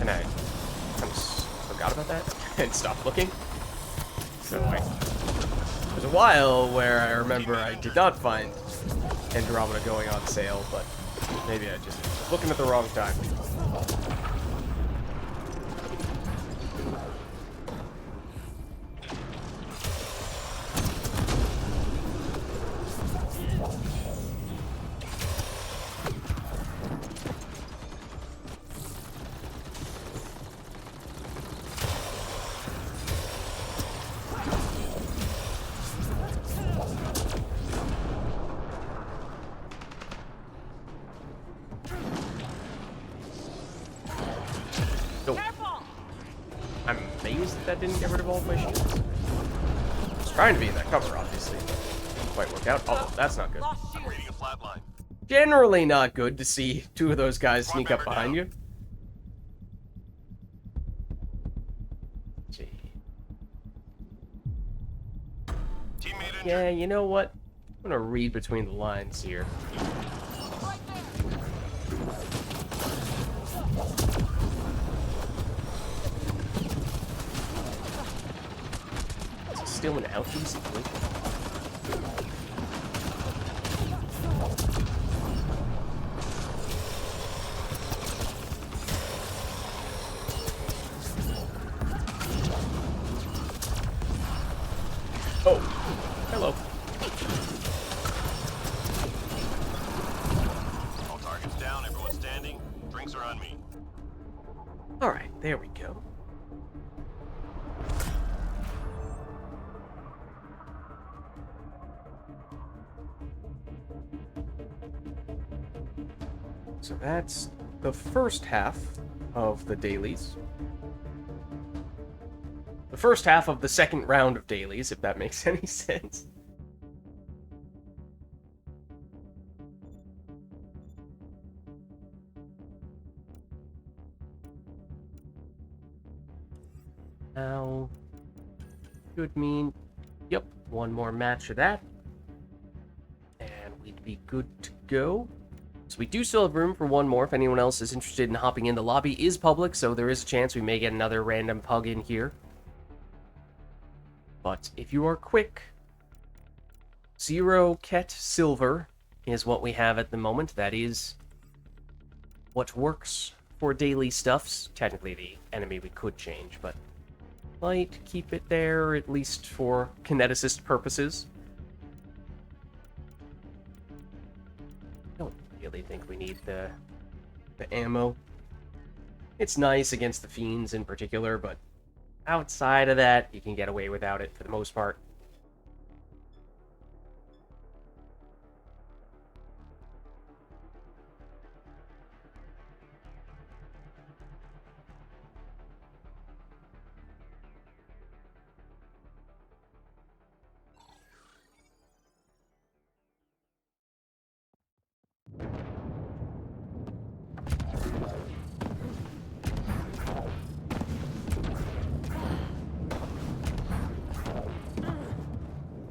And I kind of forgot about that and stopped looking. So there's a while where I remember I did not find Andromeda going on sale, but maybe I just was looking at the wrong time. Oh, Careful. I'm amazed that didn't get rid of all of my shields. I was trying to be in that cover, obviously, but didn't quite work out. Oh, that's not good. Lost shield. Reading a flat line. Generally not good to see 2 of those guys sneak up behind you. Gee. Teammate injured. Yeah, you know what? I'm gonna read between the lines here. Right there. Is it still an ouchie situation? Oh, hello. All targets down. Everyone standing. Drinks are on me. Alright, there we go. So that's the first half of the dailies. The first half of the second round of dailies, if that makes any sense. Now, should mean, yep, one more match of that. And we'd be good to go. So we do still have room for one more if anyone else is interested in hopping in. The lobby is public, so there is a chance we may get another random pug in here. But if you are quick, 0 Ket Silver is what we have at the moment. That is what works for daily stuffs. Technically the enemy we could change, but might keep it there, at least for kineticist purposes. Don't really think we need the ammo. It's nice against the fiends in particular, but outside of that, you can get away without it for the most part.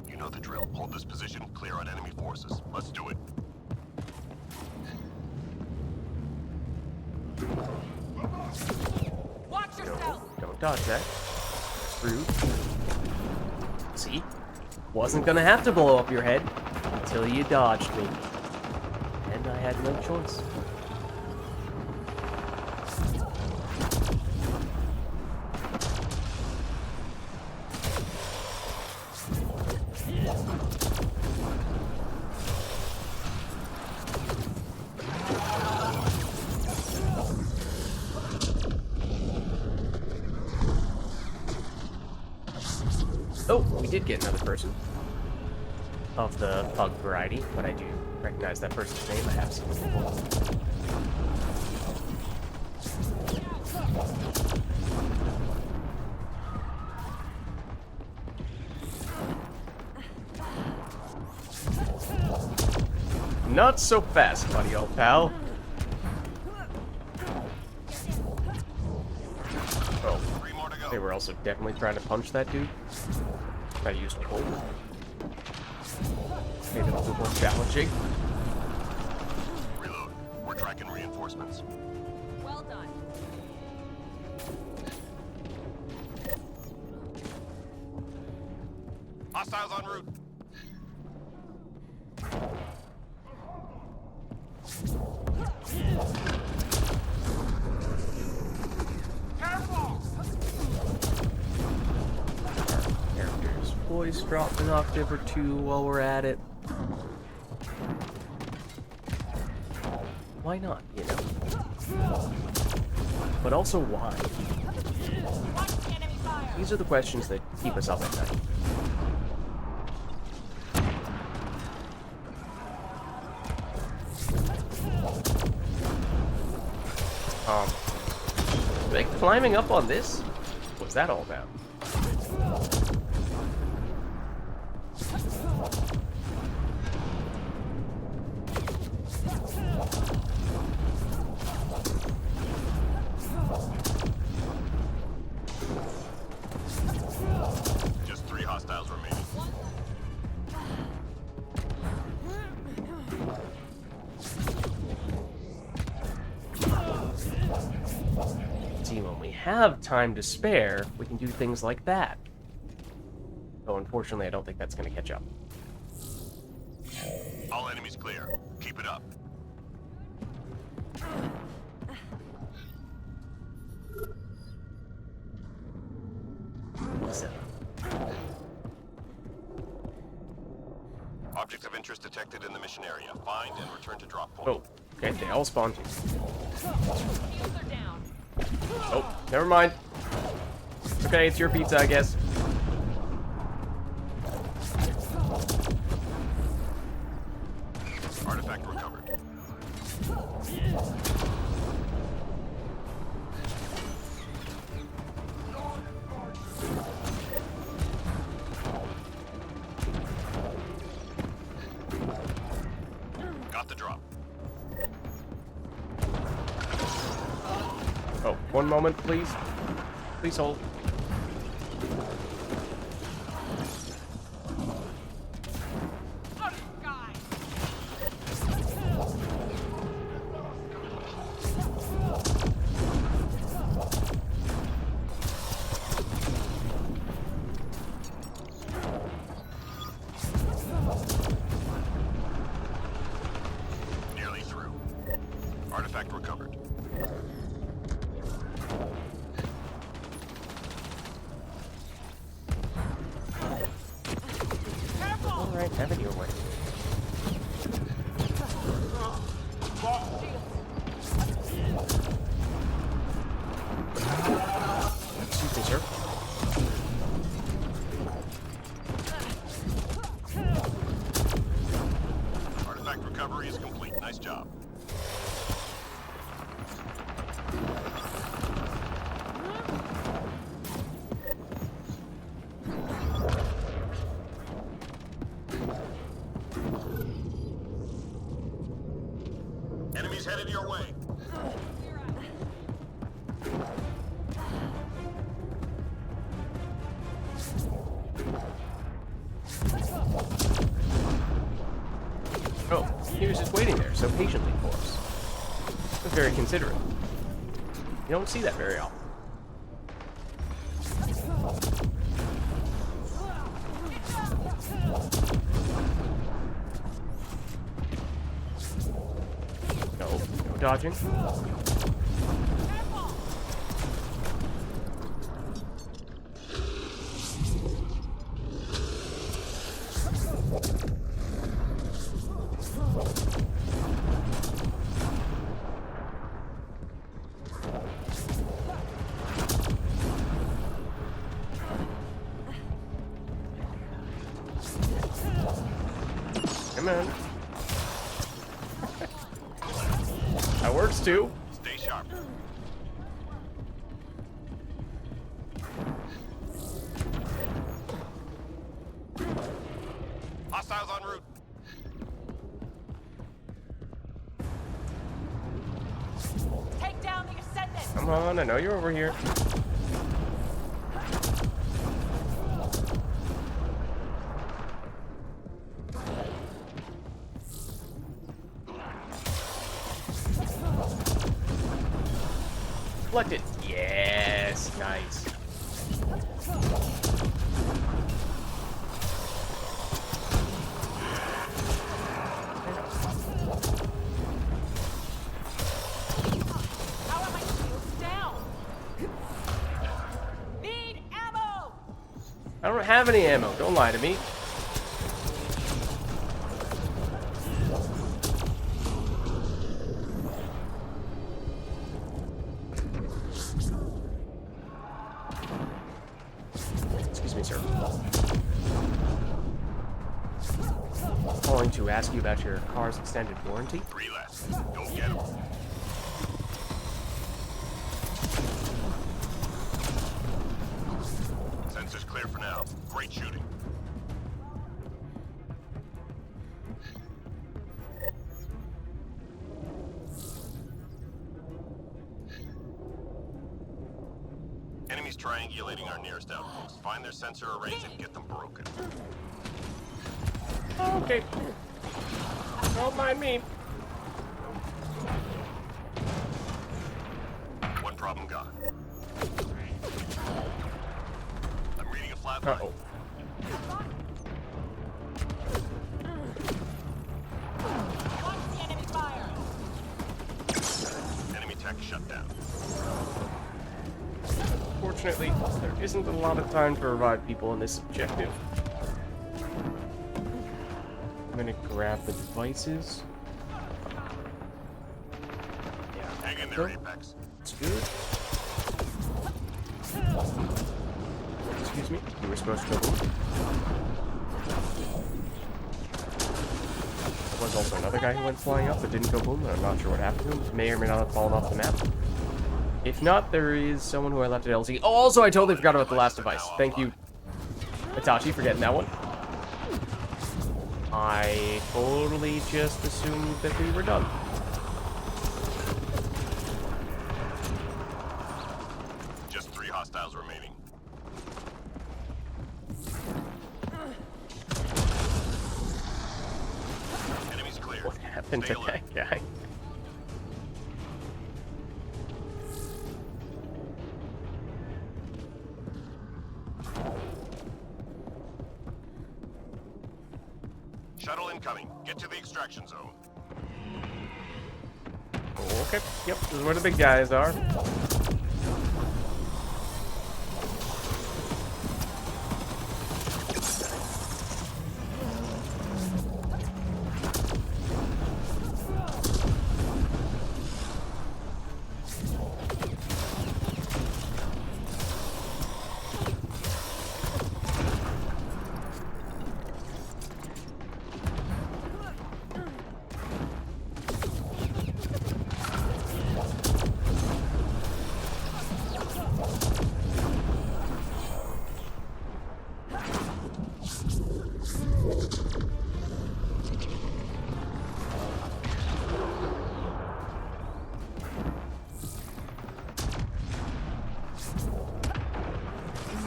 You know the drill. Hold this position. Clear on enemy forces. Let's do it. Watch yourself. Don't dodge that. Rude. See? Wasn't gonna have to blow up your head until you dodged me. And I had no choice. Oh, we did get another person of the pug variety, but I do recognize that person's name. I have seen it before. Not so fast, buddy, old pal. Oh, they were also definitely trying to punch that dude. I used hold. Made it a little more challenging. Reload. We're tracking reinforcements. Well done. Hostiles en route. Character's voice dropped an octave or two while we're at it. Why not, you know? But also why? Watch enemy fire. These are the questions that keep us up at night. Like climbing up on this? What's that all about? Just 3 hostiles remaining. See, when we have time to spare, we can do things like that. Though unfortunately, I don't think that's going to catch up. All enemies clear. Keep it up. So, Objects of interest detected in the mission area. Find and return to drop point. oh, okay, they all spawned too. Shields are down. Oh, never mind. Okay, it's your pizza, I guess. Artifact recovered. Got the drop. Oh, one moment, please. Please hold. Guy. Nearly through. Artifact recovered. Alright, have it your way. Super, sir. Artifact recovery is complete. Nice job. Enemies headed your way. Oh, he was just waiting there so patiently for us. That's very considerate. You don't see that very often. No dodging. man. That works too. Stay sharp. Hostiles en route. Take down the ascendant. Come on, I know you're over here. Collect it. Yes, nice. How are my shields down? Need ammo. I don't have any ammo. Don't lie to me. Excuse me, sir. Calling to ask you about your car's extended warranty. 3 left. Go get them. Sensors clear for now. Great shooting. Enemies triangulating our nearest outpost. Find their sensor arrays and get them broken. Okay. Don't mind me. One problem gone. I'm reading a flat line. Uh-oh. Watch the enemy fire. Enemy tech shut down. Fortunately, there isn't a lot of time to revive people in this objective. I'm gonna grab the devices. Yeah, Hang in there, go. Apex. That's good. Excuse me, you were supposed to go boom. There was also another guy who went flying up but didn't go boom, and I'm not sure what happened to him. May or may not have fallen off the map. If not, there is someone who I left at LZ. Oh, also, I totally forgot about the last device. Thank you, Itachi, for getting that one. I totally just assumed that we were done. Just 3 hostiles remaining. Enemies clear. What happened Stay to alert. that guy? Shuttle incoming. Get to the extraction zone. Okay, yep, this is where the big guys are.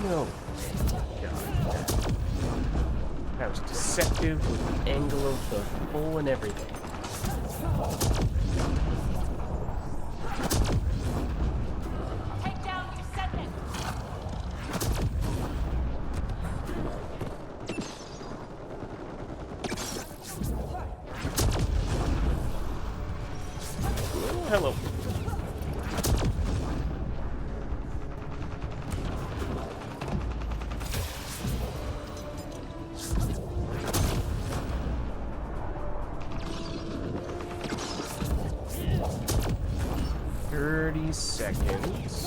No. God. That was deceptive with the angle of the pull and everything. Take down the ascendant. Oh, hello. Seconds.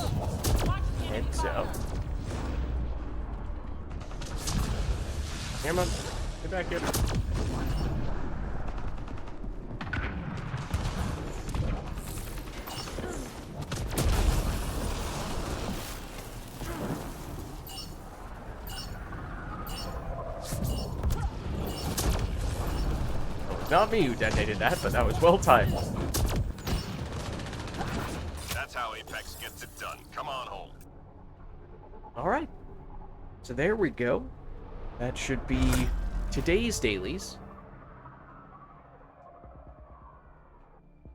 Heads up. Come on. Get back here. not me who detonated that, but that was well timed. That's how Apex gets it done. Come on home. Alright. So there we go. That should be today's dailies.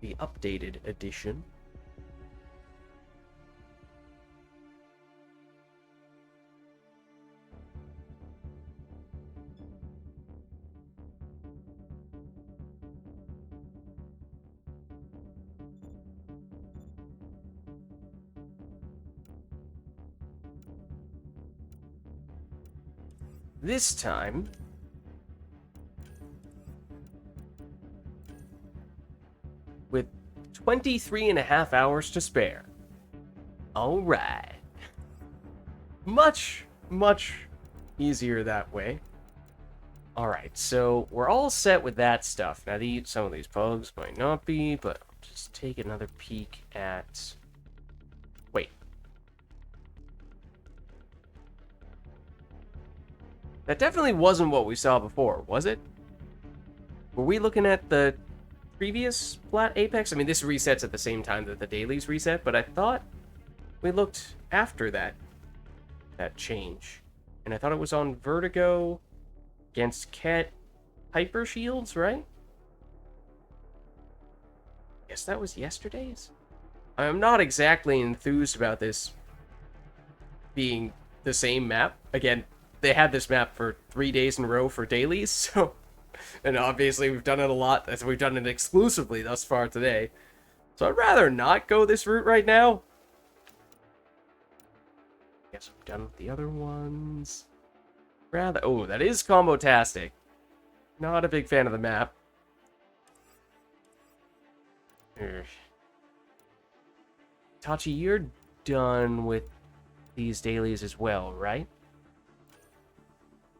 The updated edition. This time, with 23 and a half hours to spare. Alright. Much easier that way. Alright, so we're all set with that stuff. Now, some of these pugs might not be, but I'll just take another peek at... Wait. That definitely wasn't what we saw before, was it? Were we looking at the previous flat Apex? I mean, this resets at the same time that the dailies reset, but I thought we looked after that change. And I thought it was on Vertigo against Ket Hyper Shields, right? Guess that was yesterday's? I'm not exactly enthused about this being the same map. Again, they had this map for 3 days in a row for dailies, so... And obviously we've done it a lot, as we've done it exclusively thus far today. So I'd rather not go this route right now. Guess I'm done with the other ones. Oh, that is combo-tastic. Not a big fan of the map. Tachi, you're done with these dailies as well, right?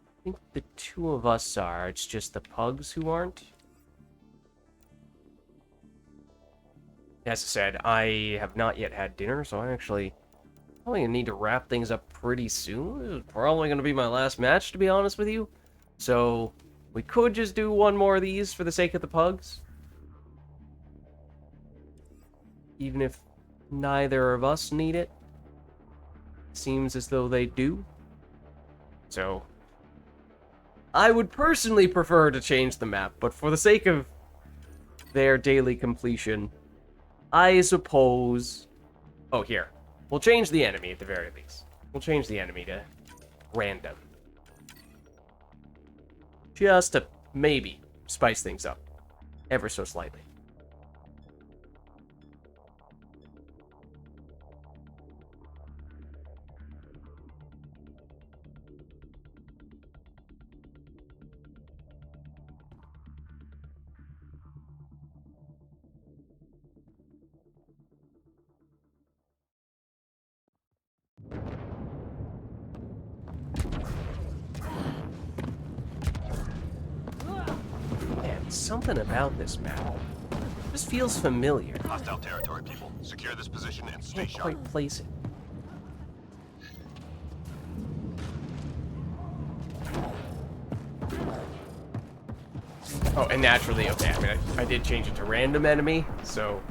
I think the two of us are. It's just the pugs who aren't. As I said, I have not yet had dinner, so I actually probably gonna need to wrap things up pretty soon. This is probably gonna be my last match, to be honest with you. So we could just do one more of these for the sake of the pugs. Even if neither of us need it. Seems as though they do. So I would personally prefer to change the map, but for the sake of their daily completion, I suppose... Oh, here. We'll change the enemy at the very least. We'll change the enemy to random. Just to maybe spice things up. Ever so slightly. Something about this map just feels familiar. Hostile territory, people. Secure this position and stay Can't sharp. quite place it. Oh, and naturally, okay, I mean, I did change it to random enemy, so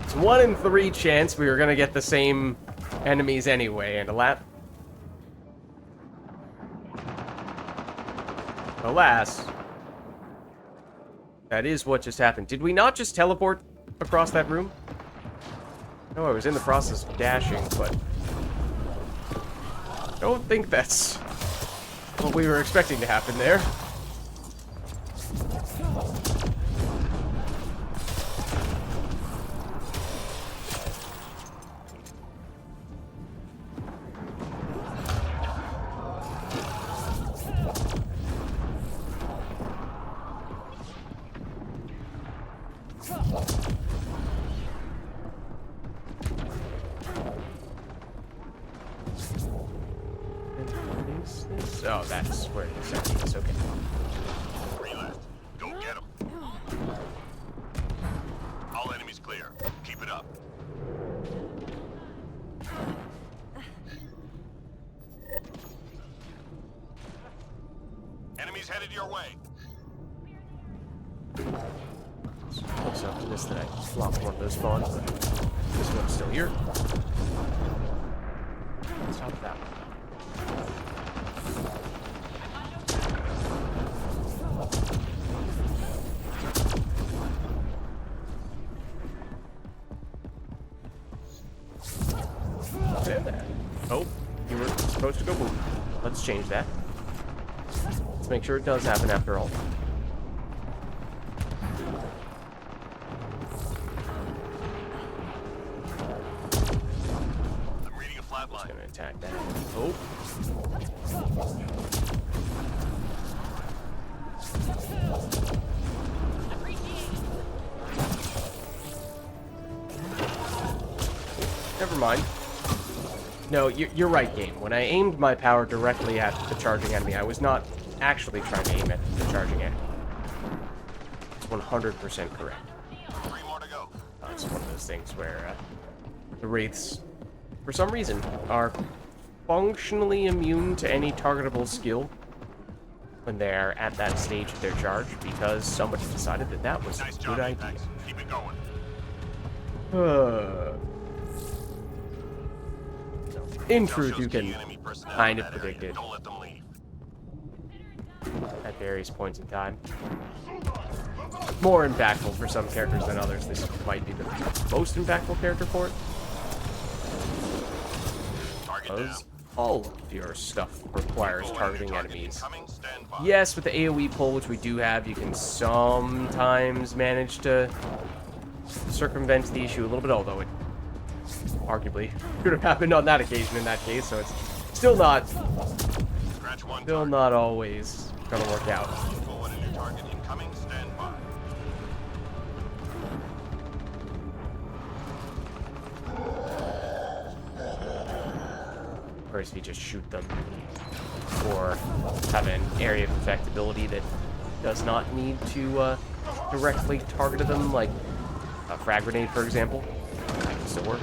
it's 1 in 3 chance we were gonna get the same enemies anyway, and alas, that is what just happened. Did we not just teleport across that room? No, I was in the process of dashing, but I don't think that's what we were expecting to happen there. Oh, that's where it is. Okay. 3 left. Go get them. All enemies clear. Keep it up. Enemies headed your way. A lot more of those spawn, but this one's still here. Let's hop that one. There. Oh, you were supposed to go boom. Let's change that. Let's make sure it does happen after all. I'm reading a flat Just line. gonna attack that. Oh. Never mind. No, you're right, game. When I aimed my power directly at the charging enemy, I was not actually trying to aim at the charging enemy. It's 100% correct. 3 more to go. It's one of those things where the Wraiths, for some reason, are functionally immune to any targetable skill when they're at that stage of their charge, because somebody decided that that was Nice a job, good idea. Apex. Keep it going. In Intel truth, shows you key can enemy personnel kind in of that area. predict it Don't let them leave. at various points in time. More impactful for some characters than others. This might be the most impactful character for it. Target down. Because all of your stuff requires Info targeting target enemies. incoming. Stand by. Yes, with the AoE pull, which we do have, you can sometimes manage to circumvent the issue a little bit, although it arguably could have happened on that occasion in that case, so it's still not Scratch one. always gonna work out. Info on a new target incoming. Stand by. Whereas if you just shoot them, or have an area of effectability that does not need to directly target them, like a frag grenade, for example, that can still work.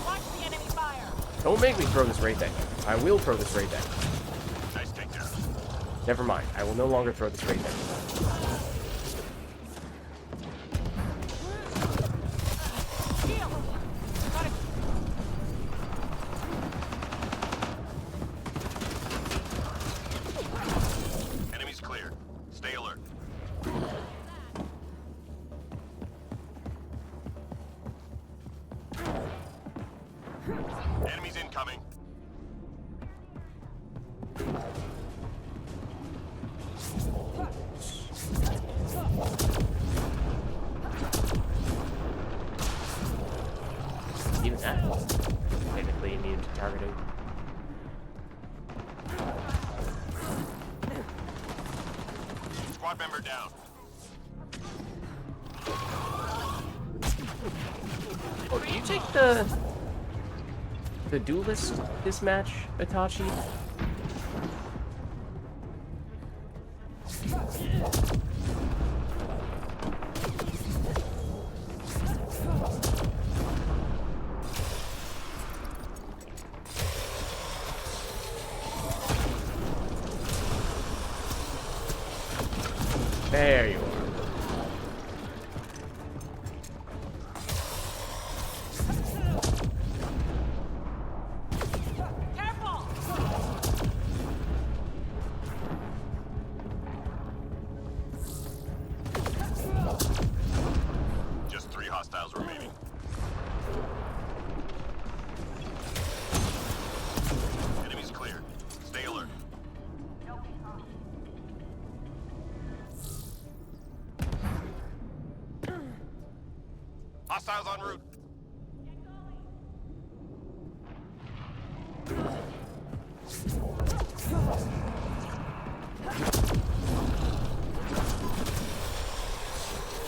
Watch the enemy fire. Don't make me throw this Wraith at you. I will throw this Wraith at you. Nice takedown. Never mind. I will no longer throw this Wraith at you. Shield. Got it. Enemies clear. Stay alert. Enemies incoming. Even that, technically immune to targeting. Squad member down. Oh, do you take the duelist this match, Itachi? There you are. Careful. Just 3 hostiles remaining. Enemies clear. Stay alert. Hostiles en route.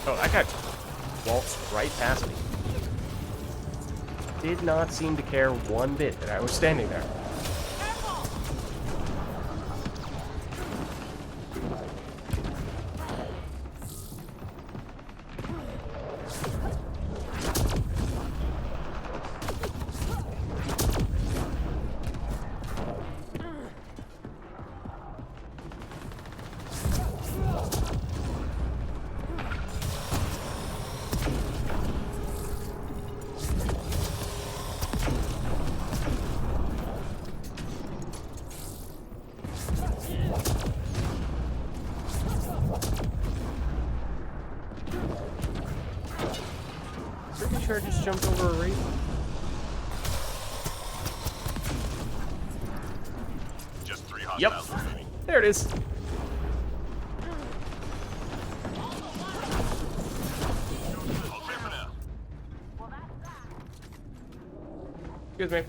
Oh, that guy waltzed right past me. Did not seem to care one bit that I was standing there. Careful. sure I just jumped over a wraith? Just 3 Yep. hostiles remaining. There it is. All clear for now. Excuse me.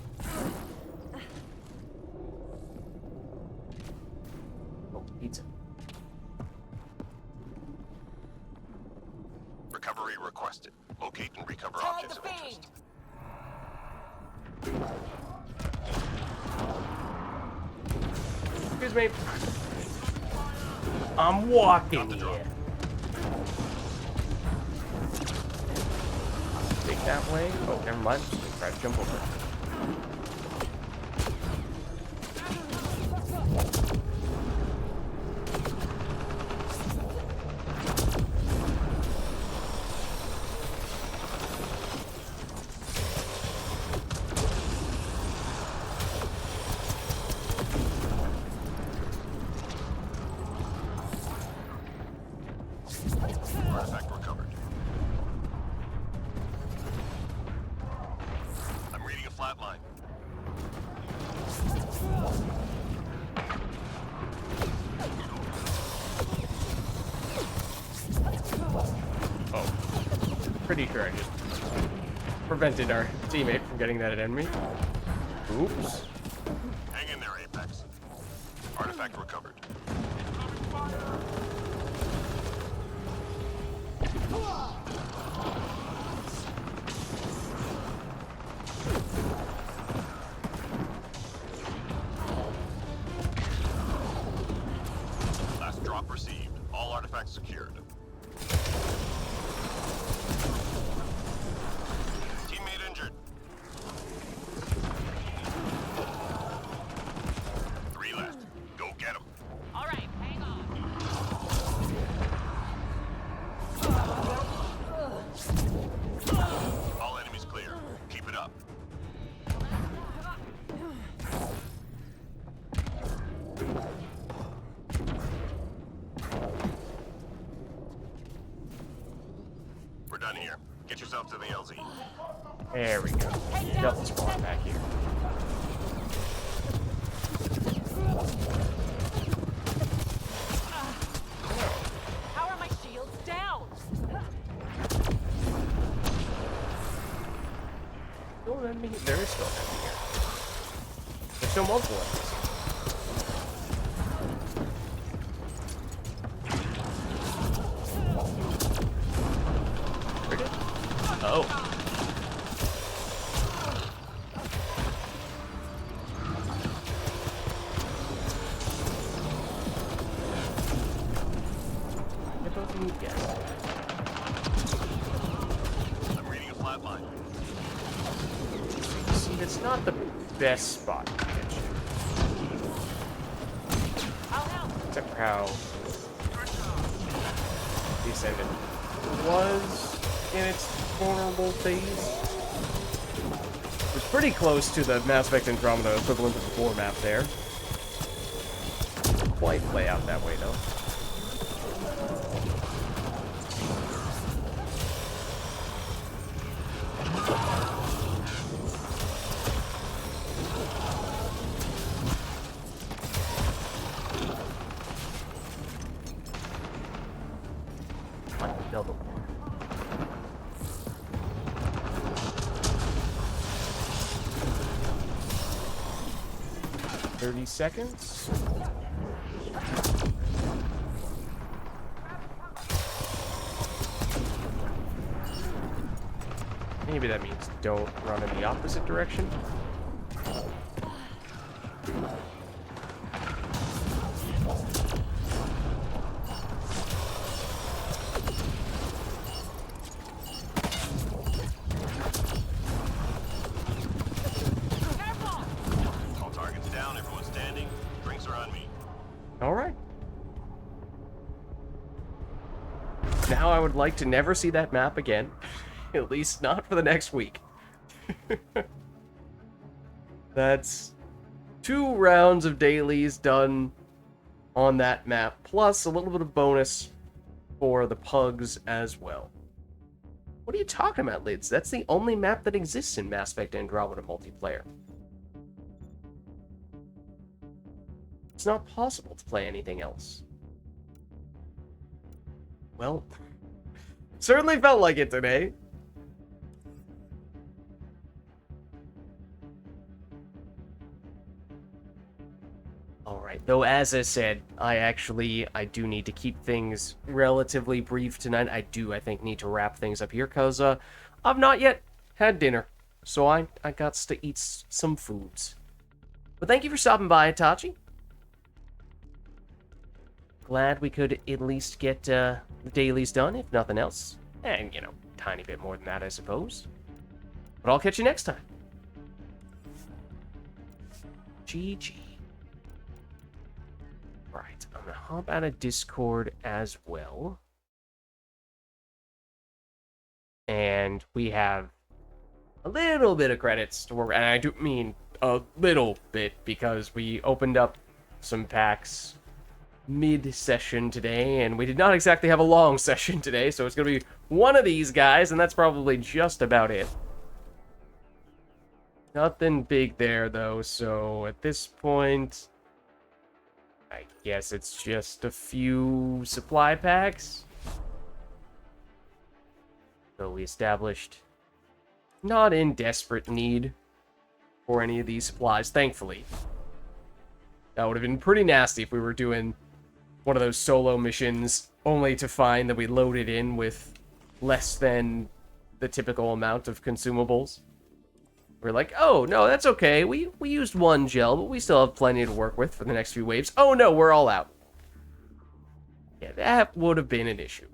Oh, pizza. Recovery requested. Locate and recover Tag objects the of interest. Excuse me. I'm walking the drop. here. Take that way. Oh, never mind. Just gonna try to jump over it. Artifact recovered. I'm reading a flat line. Oh. Pretty sure I just prevented our teammate from getting that at enemy. Oops. Hang in there, Apex. Artifact recovered. Last drop received. All artifacts secured. Teammate injured. 3 left. Go get 'em. All right, hang on. All enemies clear. Keep it up. We're done here. Get yourself to the LZ. There we go. Delta spawn back here. How are my shields down? Still an enemy. There is still an enemy here. There's still multiple enemies. Where did? Oh. Get both of you again. I'm reading a flat line. See, it's not the best spot to get you. I'll help. Except for how the Ascendant was in its vulnerable phase. It was pretty close to the Mass Effect Andromeda equivalent of the floor map there. Didn't quite play out that way, though. Double. "30 seconds. Maybe that means don't run in the opposite direction. Careful! All targets down. Everyone standing. Drinks are on me. All right. Now I would like to never see that map again. At least not for the next week. That's 2 rounds of dailies done on that map, plus a little bit of bonus for the pugs as well. What are you talking about, Lids? That's the only map that exists in Mass Effect Andromeda multiplayer. It's not possible to play anything else. Well, certainly felt like it today. Alright, though as I said, I do need to keep things relatively brief tonight. I think, need to wrap things up here, because, I've not yet had dinner. So I got to eat some foods. But thank you for stopping by, Itachi. Glad we could at least get, the dailies done, if nothing else. And, tiny bit more than that, I suppose. But I'll catch you next time. GG. Right, I'm gonna hop out of Discord as well. And we have a little bit of credits to work, and I do mean a little bit, because we opened up some packs mid-session today, and we did not exactly have a long session today, so it's gonna be one of these guys, and that's probably just about it. Nothing big there, though, so at this point, I guess it's just a few supply packs. So we established not in desperate need for any of these supplies, thankfully. That would have been pretty nasty if we were doing one of those solo missions only to find that we loaded in with less than the typical amount of consumables. We're like, oh, no, that's okay. We used one gel, but we still have plenty to work with for the next few waves. Oh, no, we're all out. Yeah, that would have been an issue.